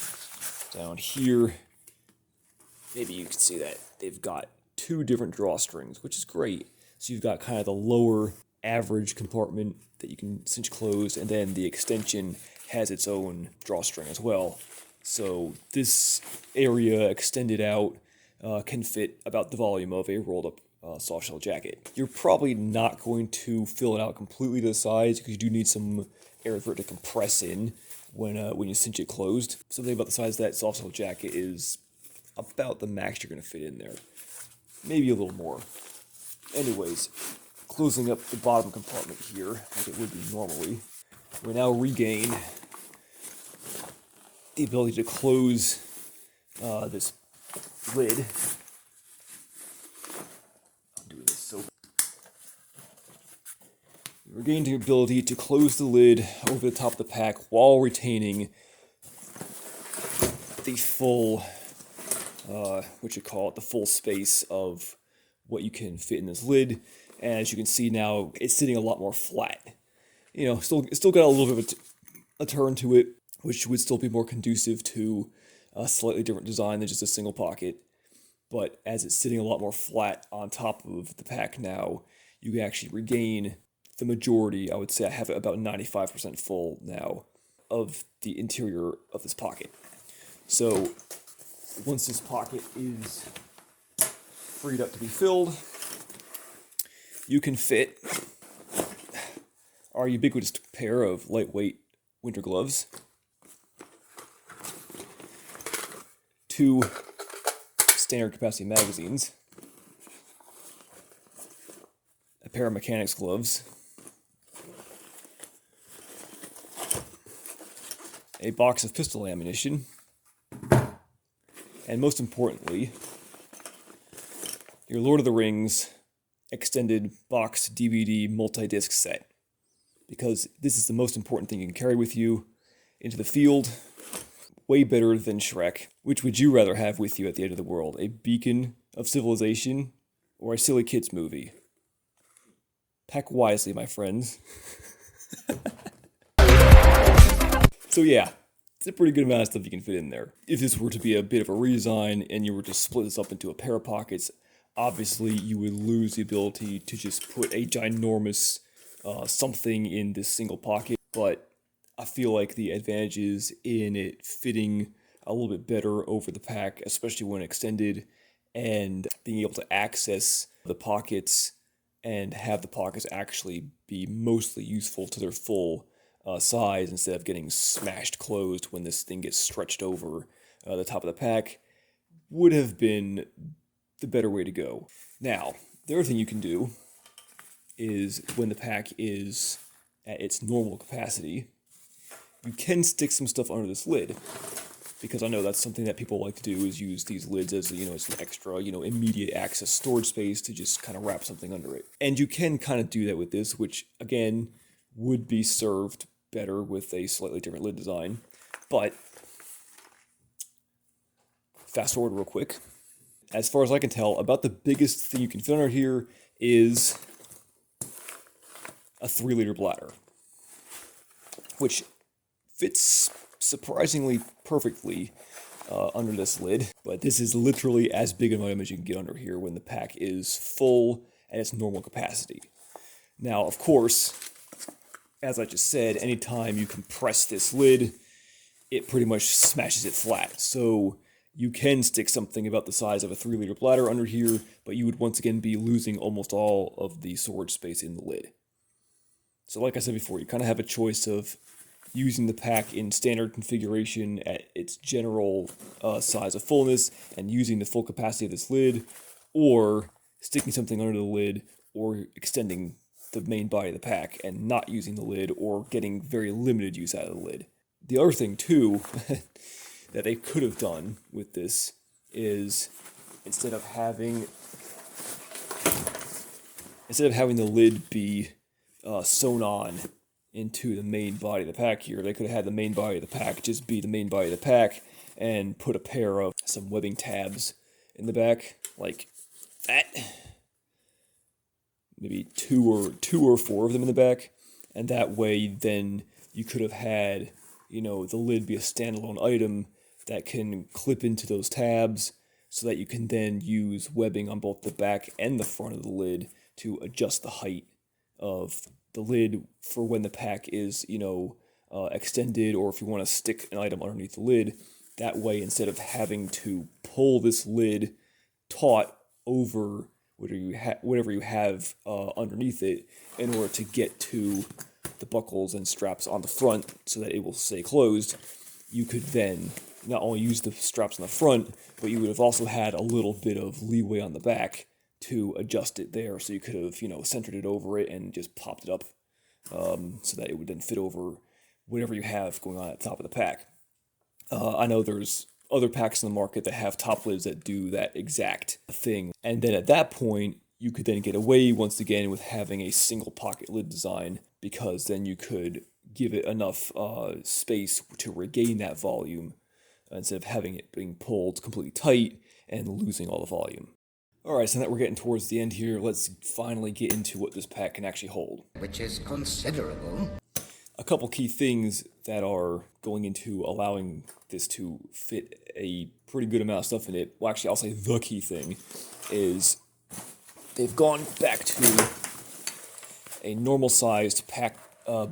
down here. Maybe you can see that they've got two different drawstrings, which is great. So you've got kind of the lower average compartment that you can cinch closed, and then the extension has its own drawstring as well. So this area extended out can fit about the volume of a rolled up soft shell jacket. You're probably not going to fill it out completely to the sides because you do need some air for it to compress in when you cinch it closed. Something about the size of that soft shell jacket is about the max you're going to fit in there. Maybe a little more. Anyways, closing up the bottom compartment here, like it would be normally, we now regain the ability to close this lid. I'm doing this so bad. We regain the ability to close the lid over the top of the pack while retaining the full, the full space of what you can fit in this lid. And as you can see now, it's sitting a lot more flat. You know, still got a little bit of a turn to it, which would still be more conducive to a slightly different design than just a single pocket. But as it's sitting a lot more flat on top of the pack now, you can actually regain the majority, I would say I have it about 95% full now, of the interior of this pocket. So once this pocket is freed up to be filled, you can fit our ubiquitous pair of lightweight winter gloves, two standard capacity magazines, a pair of mechanics gloves, a box of pistol ammunition, and most importantly, your Lord of the Rings extended box DVD multi-disc set. Because this is the most important thing you can carry with you into the field. Way better than Shrek. Which would you rather have with you at the end of the world? A beacon of civilization or a silly kids movie? Pack wisely, my friends. So yeah, it's a pretty good amount of stuff you can fit in there. If this were to be a bit of a redesign and you were to split this up into a pair of pockets, obviously you would lose the ability to just put a ginormous something in this single pocket, but I feel like the advantages in it fitting a little bit better over the pack, especially when extended, and being able to access the pockets and have the pockets actually be mostly useful to their full size instead of getting smashed closed when this thing gets stretched over the top of the pack would have been the better way to go. Now, the other thing you can do is when the pack is at its normal capacity, you can stick some stuff under this lid, because I know that's something that people like to do, is use these lids as, as an extra, immediate access storage space to just kind of wrap something under it. And you can kind of do that with this, which again would be served better with a slightly different lid design. But fast forward real quick. As far as I can tell, about the biggest thing you can fit under here is a 3-liter bladder, which fits surprisingly perfectly under this lid. But this is literally as big an item as you can get under here when the pack is full at its normal capacity. Now, of course, as I just said, anytime you compress this lid, it pretty much smashes it flat. So you can stick something about the size of a 3-liter bladder under here, but you would once again be losing almost all of the storage space in the lid. So like I said before, you kind of have a choice of using the pack in standard configuration at its general size of fullness and using the full capacity of this lid, or sticking something under the lid, or extending the main body of the pack and not using the lid, or getting very limited use out of the lid. The other thing too that they could have done with this is instead of having the lid be sewn on into the main body of the pack here, they could have had the main body of the pack just be the main body of the pack and put a pair of some webbing tabs in the back like that. Maybe two or four of them in the back, and that way then you could have had, the lid be a standalone item that can clip into those tabs, so that you can then use webbing on both the back and the front of the lid to adjust the height of the lid for when the pack is, extended, or if you want to stick an item underneath the lid. That way, instead of having to pull this lid taut over whatever you have underneath it in order to get to the buckles and straps on the front so that it will stay closed, you could then not only use the straps on the front, but you would have also had a little bit of leeway on the back to adjust it there. So you could have, centered it over it and just popped it up so that it would then fit over whatever you have going on at the top of the pack. I know there's other packs in the market that have top lids that do that exact thing. And then at that point, you could then get away once again with having a single pocket lid design, because then you could give it enough space to regain that volume instead of having it being pulled completely tight and losing all the volume. Alright, so now that we're getting towards the end here, let's finally get into what this pack can actually hold. Which is considerable. A couple key things that are going into allowing this to fit a pretty good amount of stuff in it. Well, actually, I'll say the key thing is they've gone back to a normal-sized pack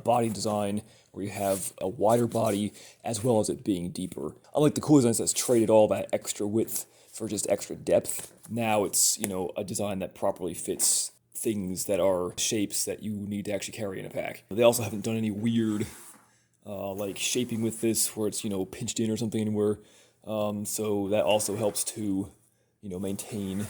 body design where you have a wider body as well as it being deeper. Unlike the cool designs that's traded all that extra width for just extra depth, now it's, a design that properly fits things that are shapes that you need to actually carry in a pack. They also haven't done any weird like shaping with this where it's, pinched in or something anywhere. So that also helps to, maintain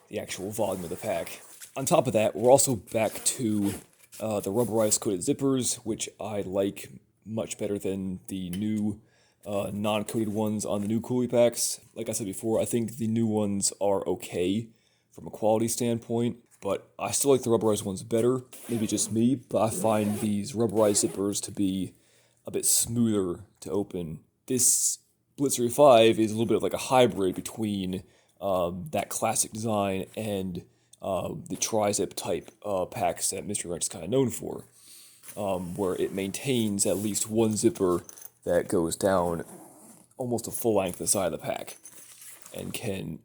the actual volume of the pack. On top of that, we're also back to the rubberized coated zippers, which I like much better than the new non-coated ones on the new Coolie packs. Like I said before, I think the new ones are okay from a quality standpoint, but I still like the rubberized ones better. Maybe just me, but I find these rubberized zippers to be a bit smoother to open. This Blitzer 5 is a little bit of like a hybrid between that classic design and the tri-zip type packs that Mystery Ranch is kind of known for, where it maintains at least one zipper that goes down almost a full length of the side of the pack and can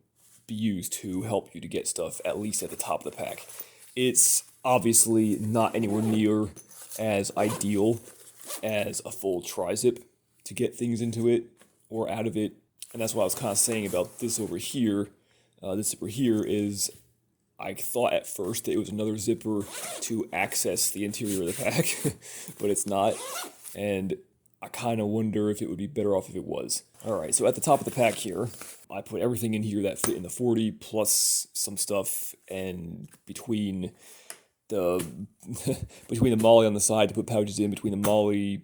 be used to help you to get stuff at least at the top of the pack. It's obviously not anywhere near as ideal as a full tri-zip to get things into it or out of it, and that's what I was kind of saying about this over here. This zipper here is, I thought at first that it was another zipper to access the interior of the pack, but it's not, and I kind of wonder if it would be better off if it was. Alright, so at the top of the pack here, I put everything in here that fit in the 40, plus some stuff, and between the between the molly on the side to put pouches in, between the molly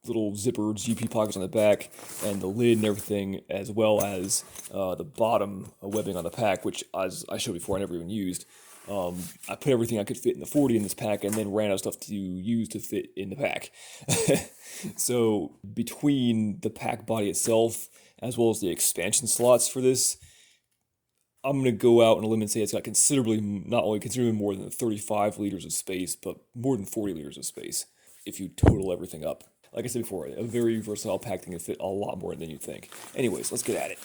little zipper GP pockets on the back, and the lid and everything, as well as the bottom webbing on the pack, which, as I showed before, I never even used. I put everything I could fit in the 40 in this pack, and then ran out of stuff to use to fit in the pack. So between the pack body itself, as well as the expansion slots for this, I'm going to go out on a limb and say it's got not only considerably more than 35 liters of space, but more than 40 liters of space, if you total everything up. Like I said before, a very versatile pack that can fit a lot more than you'd think. Anyways, let's get at it.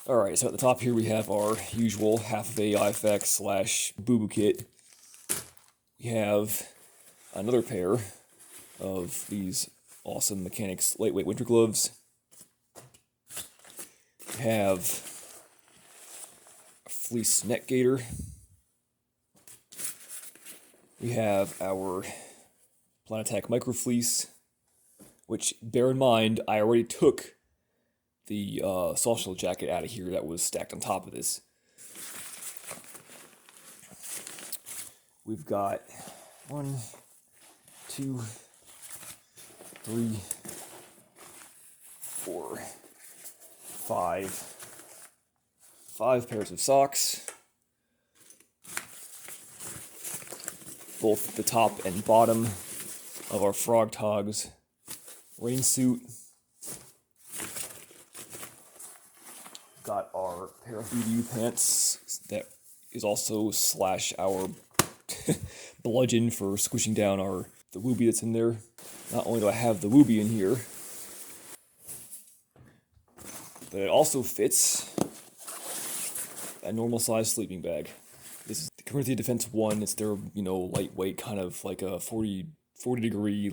Alright, so at the top here we have our usual half of a IFX / boo-boo kit. We have another pair of these awesome Mechanics lightweight winter gloves. We have a fleece neck gaiter. We have our Pedantic micro fleece, which, bear in mind, I already took the soft shell jacket out of here that was stacked on top of this. We've got 1, 2, 3, 4, 5 pairs of socks. Both the top and bottom of our Frog Togs rain suit. Got our pair of BDU pants that is also / our bludgeon for squishing down the Wooby that's in there. Not only do I have the Wooby in here, but it also fits a normal size sleeping bag. This is the Corinthian Defense 1. It's their, lightweight, kind of like a 40 degree,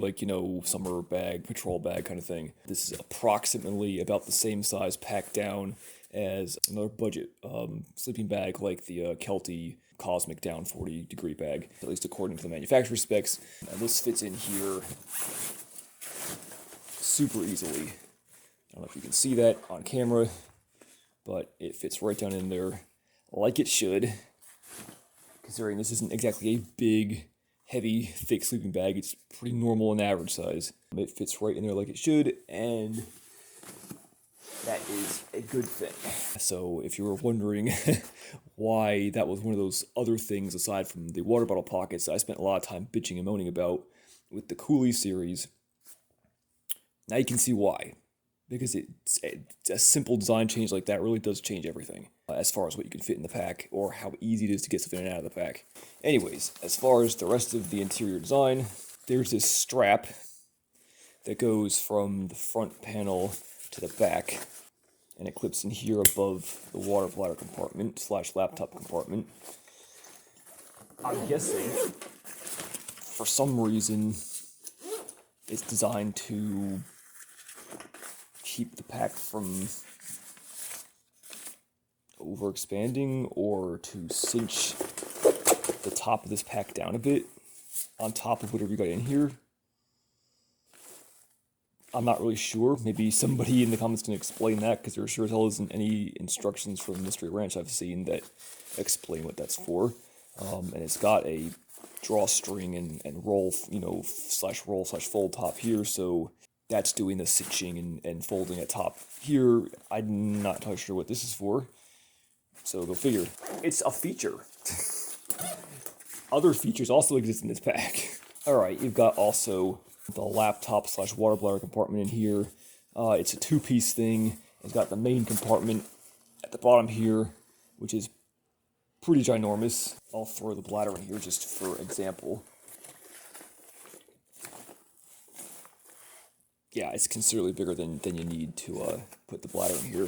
summer bag, patrol bag kind of thing. This is approximately about the same size packed down as another budget sleeping bag like the Kelty Cosmic Down 40 degree bag, at least according to the manufacturer specs. And this fits in here super easily. I don't know if you can see that on camera, but it fits right down in there like it should. Considering this isn't exactly a big, heavy, thick sleeping bag, it's pretty normal and average size. It fits right in there like it should, and that is a good thing. So if you were wondering why that was one of those other things aside from the water bottle pockets I spent a lot of time bitching and moaning about with the Ghillie series, now you can see why. Because it's a simple design change like that really does change everything as far as what you can fit in the pack or how easy it is to get stuff in and out of the pack. Anyways, as far as the rest of the interior design, there's this strap that goes from the front panel to the back, and it clips in here above the water bladder compartment / laptop compartment. I'm guessing, for some reason, it's designed to keep the pack from overexpanding or to cinch the top of this pack down a bit on top of whatever you got in here. I'm not really sure. Maybe somebody in the comments can explain that, because there sure as hell isn't any instructions from Mystery Ranch I've seen that explain what that's for. And it's got a drawstring and roll, /roll / fold top here, so that's doing the cinching and folding at top here. I'm not entirely sure what this is for, so go figure. It's a feature. Other features also exist in this pack. Alright, you've got also the laptop / water bladder compartment in here. It's a two-piece thing. It's got the main compartment at the bottom here, which is pretty ginormous. I'll throw the bladder in here just for example. Yeah, it's considerably bigger than you need to put the bladder in here.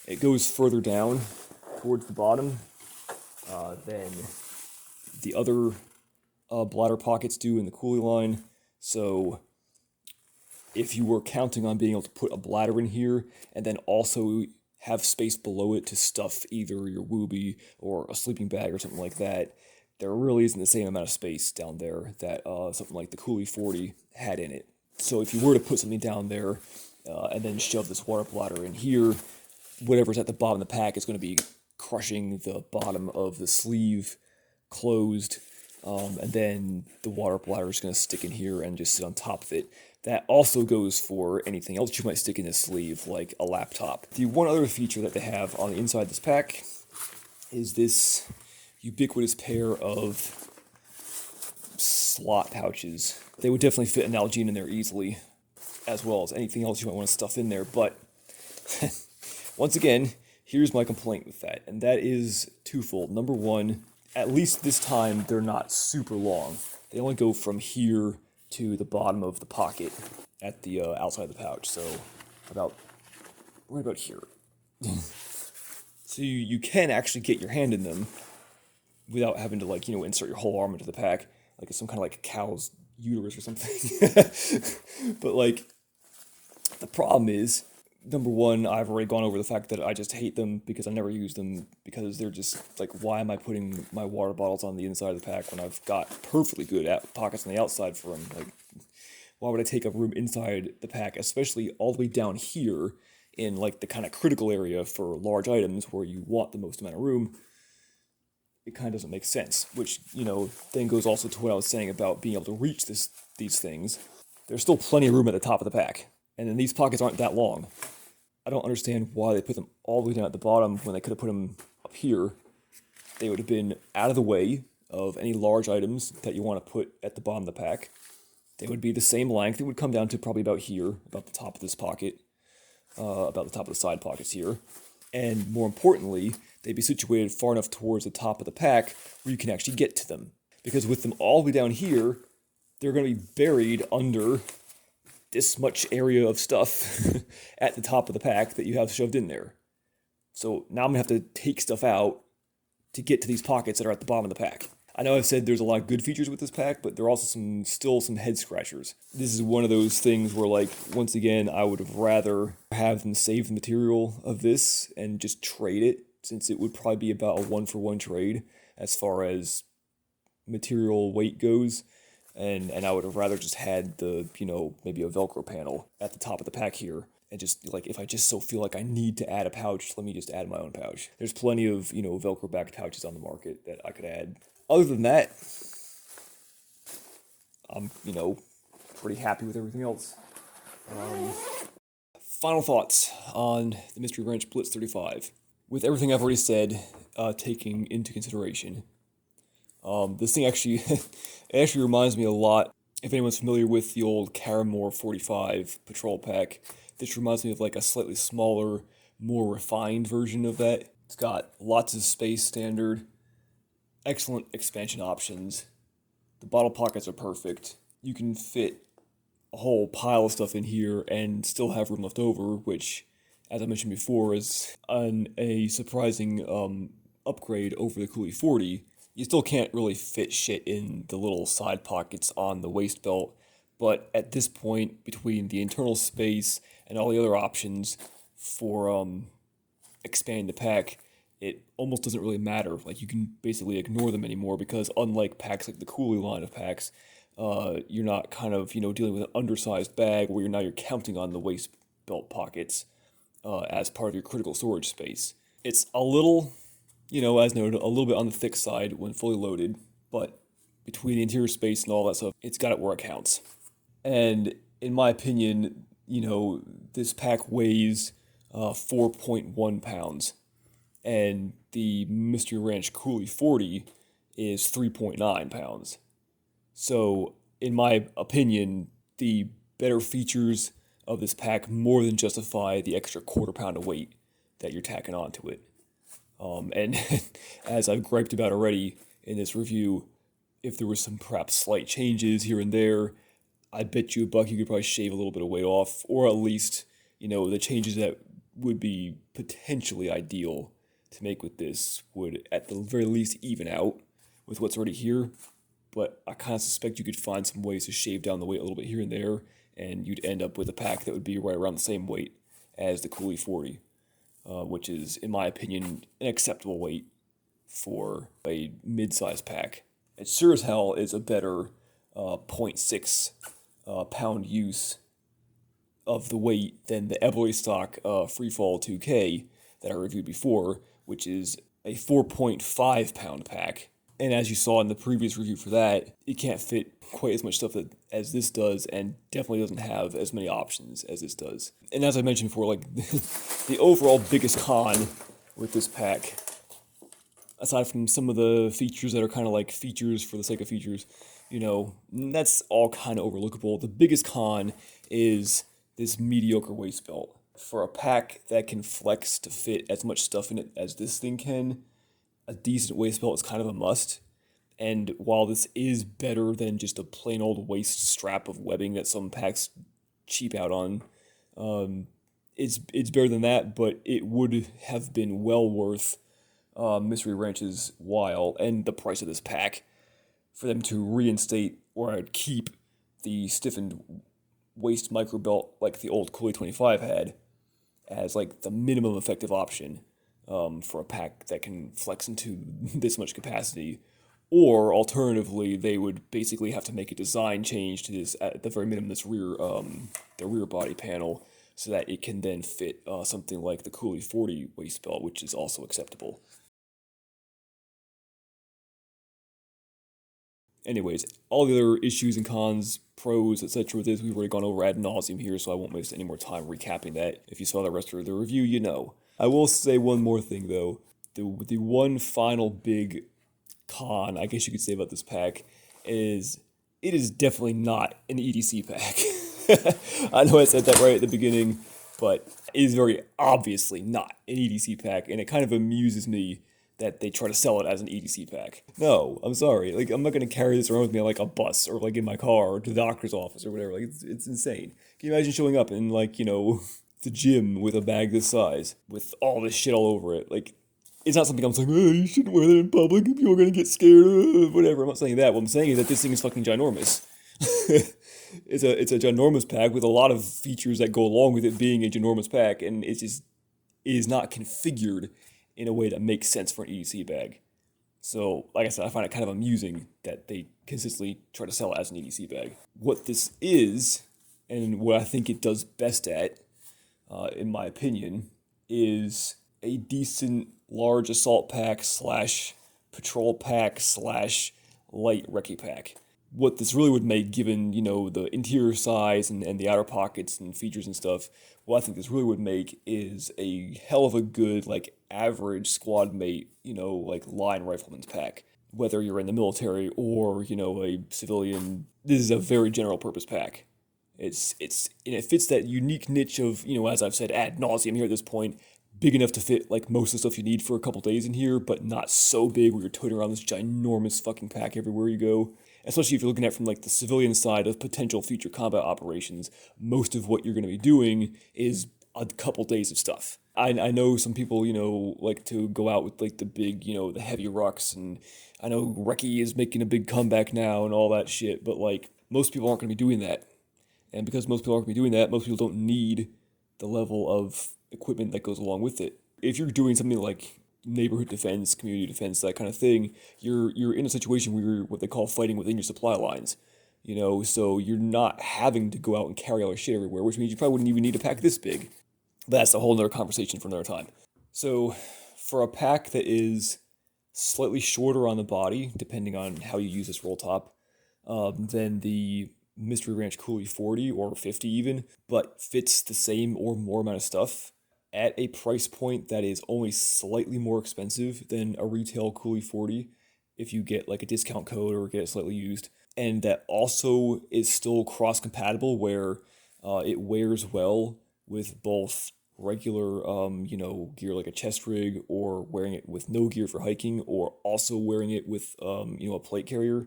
It goes further down towards the bottom than the other bladder pockets do in the Ghillie line. So if you were counting on being able to put a bladder in here and then also have space below it to stuff either your Wooby or a sleeping bag or something like that, there really isn't the same amount of space down there that something like the Ghillie 40 had in it. So if you were to put something down there and then shove this water bladder in here, whatever's at the bottom of the pack is going to be crushing the bottom of the sleeve closed, and then the water bladder is going to stick in here and just sit on top of it. That also goes for anything else you might stick in this sleeve, like a laptop. The one other feature that they have on the inside of this pack is this ubiquitous pair of slot pouches. They would definitely fit an Nalgene in there easily, as well as anything else you might want to stuff in there, but once again, here's my complaint with that, and that is twofold. Number one, at least this time, they're not super long. They only go from here to the bottom of the pocket at the outside of the pouch, so right about here. So you can actually get your hand in them without having to, like, insert your whole arm into the pack, like it's some kind of like cow's uterus or something. But like, the problem is, number one, I've already gone over the fact that I just hate them because I never use them, because they're just like, why am I putting my water bottles on the inside of the pack when I've got perfectly good pockets on the outside for them? Like, why would I take up room inside the pack, especially all the way down here in like the kind of critical area for large items where you want the most amount of room? It kind of doesn't make sense, which, then goes also to what I was saying about being able to reach these things. There's still plenty of room at the top of the pack, and then these pockets aren't that long. I don't understand why they put them all the way down at the bottom when they could have put them up here. They would have been out of the way of any large items that you want to put at the bottom of the pack. They would be the same length. It would come down to probably about here, about the top of this pocket, about the top of the side pockets here. And more importantly, they'd be situated far enough towards the top of the pack where you can actually get to them. Because with them all the way down here, they're going to be buried under this much area of stuff at the top of the pack that you have shoved in there. So now I'm going to have to take stuff out to get to these pockets that are at the bottom of the pack. I know I've said there's a lot of good features with this pack, but there are also still some head scratchers. This is one of those things where, like, once again, I would have rather have them save the material of this and just trade it, since it would probably be about a 1-for-1 trade as far as material weight goes. And I would have rather just had the, maybe a Velcro panel at the top of the pack here. And just, like, if I just so feel like I need to add a pouch, let me just add my own pouch. There's plenty of, Velcro backed pouches on the market that I could add. Other than that, I'm, pretty happy with everything else. Final thoughts on the Mystery Ranch Blitz 35. With everything I've already said, taking into consideration, this thing actually, it actually reminds me a lot, if anyone's familiar with the old Caramore 45 patrol pack, this reminds me of like a slightly smaller, more refined version of that. It's got lots of space standard, excellent expansion options, the bottle pockets are perfect, you can fit a whole pile of stuff in here and still have room left over, which, as I mentioned before, is a surprising upgrade over the Ghillie 40. You still can't really fit shit in the little side pockets on the waist belt, but at this point, between the internal space and all the other options for expanding the pack, it almost doesn't really matter. Like, you can basically ignore them anymore, because unlike packs like the Ghillie line of packs, you're not kind of, dealing with an undersized bag where you're counting on the waist belt pockets as part of your critical storage space. It's a little, as noted, a little bit on the thick side when fully loaded, but between the interior space and all that stuff, it's got it where it counts. And in my opinion, this pack weighs 4.1 pounds, and the Mystery Ranch Ghillie 40 is 3.9 pounds. So, in my opinion, the better features of this pack more than justify the extra quarter pound of weight that you're tacking onto it. And as I've griped about already in this review, if there were some perhaps slight changes here and there, I bet you $1 you could probably shave a little bit of weight off, or at least, the changes that would be potentially ideal to make with this would at the very least even out with what's already here. But I kind of suspect you could find some ways to shave down the weight a little bit here and there, and you'd end up with a pack that would be right around the same weight as the Ghillie 40. which is, in my opinion, an acceptable weight for a mid-size pack. It sure as hell is a better 0.6 pound use of the weight than the Everly stock Freefall 2K that I reviewed before, which is a 4.5 pound pack. And as you saw in the previous review for that, it can't fit quite as much stuff as this does, and definitely doesn't have as many options as this does. And as I mentioned before, like, the overall biggest con with this pack, aside from some of the features that are kind of like features for the sake of features, you know, that's all kind of overlookable. The biggest con is this mediocre waist belt. For a pack that can flex to fit as much stuff in it as this thing can, a decent waist belt is kind of a must. And while this is better than just a plain old waist strap of webbing that some packs cheap out on, it's better than that, but it would have been well worth Mystery Ranch's while and the price of this pack for them to reinstate or keep the stiffened waist micro belt like the old Ghillie 25 had as like the minimum effective option for a pack that can flex into this much capacity. Or alternatively, they would basically have to make a design change to this, at the very minimum, this the rear body panel, so that it can then fit something like the Ghillie 40 waist belt, which is also acceptable. Anyways, all the other issues and cons, pros, etc. with this, we've already gone over ad nauseum here, so I won't waste any more time recapping that. If you saw the rest of the review, you know. I will say one more thing, though. The one final big con, I guess you could say, about this pack is it is definitely not an EDC pack. I know I said that right at the beginning, but it is very obviously not an EDC pack, and it kind of amuses me that they try to sell it as an EDC pack. No, I'm sorry. Like, I'm not going to carry this around with me on, like, a bus or, like, in my car or to the doctor's office or whatever. Like, it's insane. Can you imagine showing up in, like, you know, the gym with a bag this size with all this shit all over it? Like, it's not something I'm saying, oh, you shouldn't wear that in public, people are going to get scared, whatever. I'm not saying that. What I'm saying is that this thing is fucking ginormous. It's a ginormous pack with a lot of features that go along with it being a ginormous pack, and it is not configured in a way that makes sense for an EDC bag. So, like I said, I find it kind of amusing that they consistently try to sell it as an EDC bag. What this is, and what I think it does best at, in my opinion, is a decent large assault pack / patrol pack / light recce pack. What this really would make, given, you know, the interior size and the outer pockets and features and stuff, what I think this really would make is a hell of a good, like, average squad mate, you know, like, line rifleman's pack. Whether you're in the military or, you know, a civilian, this is a very general purpose pack. And it fits that unique niche of, you know, as I've said ad nauseum here at this point, big enough to fit, like, most of the stuff you need for a couple days in here, but not so big where you're toting around this ginormous fucking pack everywhere you go. Especially if you're looking at from, like, the civilian side of potential future combat operations, most of what you're going to be doing is a couple days of stuff. I know some people, you know, like to go out with, like, the big, you know, the heavy rucks, and I know recce is making a big comeback now and all that shit, but, like, most people aren't going to be doing that. And because most people aren't going to be doing that, most people don't need the level of equipment that goes along with it. If you're doing something like neighborhood defense, community defense, that kind of thing, you're in a situation where you're what they call fighting within your supply lines, you know, so you're not having to go out and carry all your shit everywhere, which means you probably wouldn't even need a pack this big. But that's a whole nother conversation for another time. So for a pack that is slightly shorter on the body, depending on how you use this roll top, than the Mystery Ranch Ghillie 40 or 50 even, but fits the same or more amount of stuff, at a price point that is only slightly more expensive than a retail Ghillie 40 if you get, like, a discount code or get it slightly used, and that also is still cross-compatible where it wears well with both regular, you know, gear like a chest rig, or wearing it with no gear for hiking, or also wearing it with, you know, a plate carrier.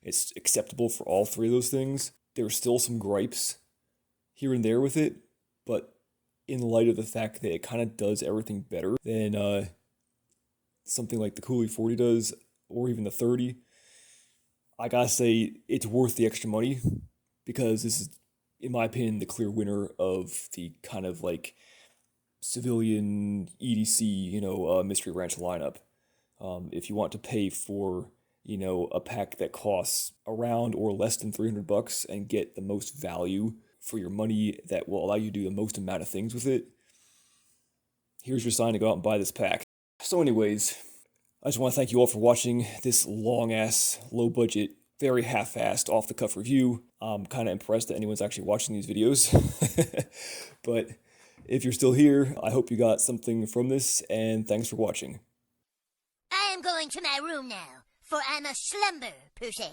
It's acceptable for all three of those things. There are still some gripes here and there with it, but in light of the fact that it kind of does everything better than something like the Ghillie 40 does, or even the 30, I gotta say it's worth the extra money, because this is, in my opinion, the clear winner of the kind of, like, civilian EDC, Mystery Ranch lineup. If you want to pay for, a pack that costs around or less than $300 and get the most value for your money that will allow you to do the most amount of things with it, here's your sign to go out and buy this pack. So anyways, I just want to thank you all for watching this long-ass, low-budget, very half-assed, off-the-cuff review. I'm kind of impressed that anyone's actually watching these videos. But if you're still here, I hope you got something from this, and thanks for watching. I am going to my room now, for I must slumber, per se.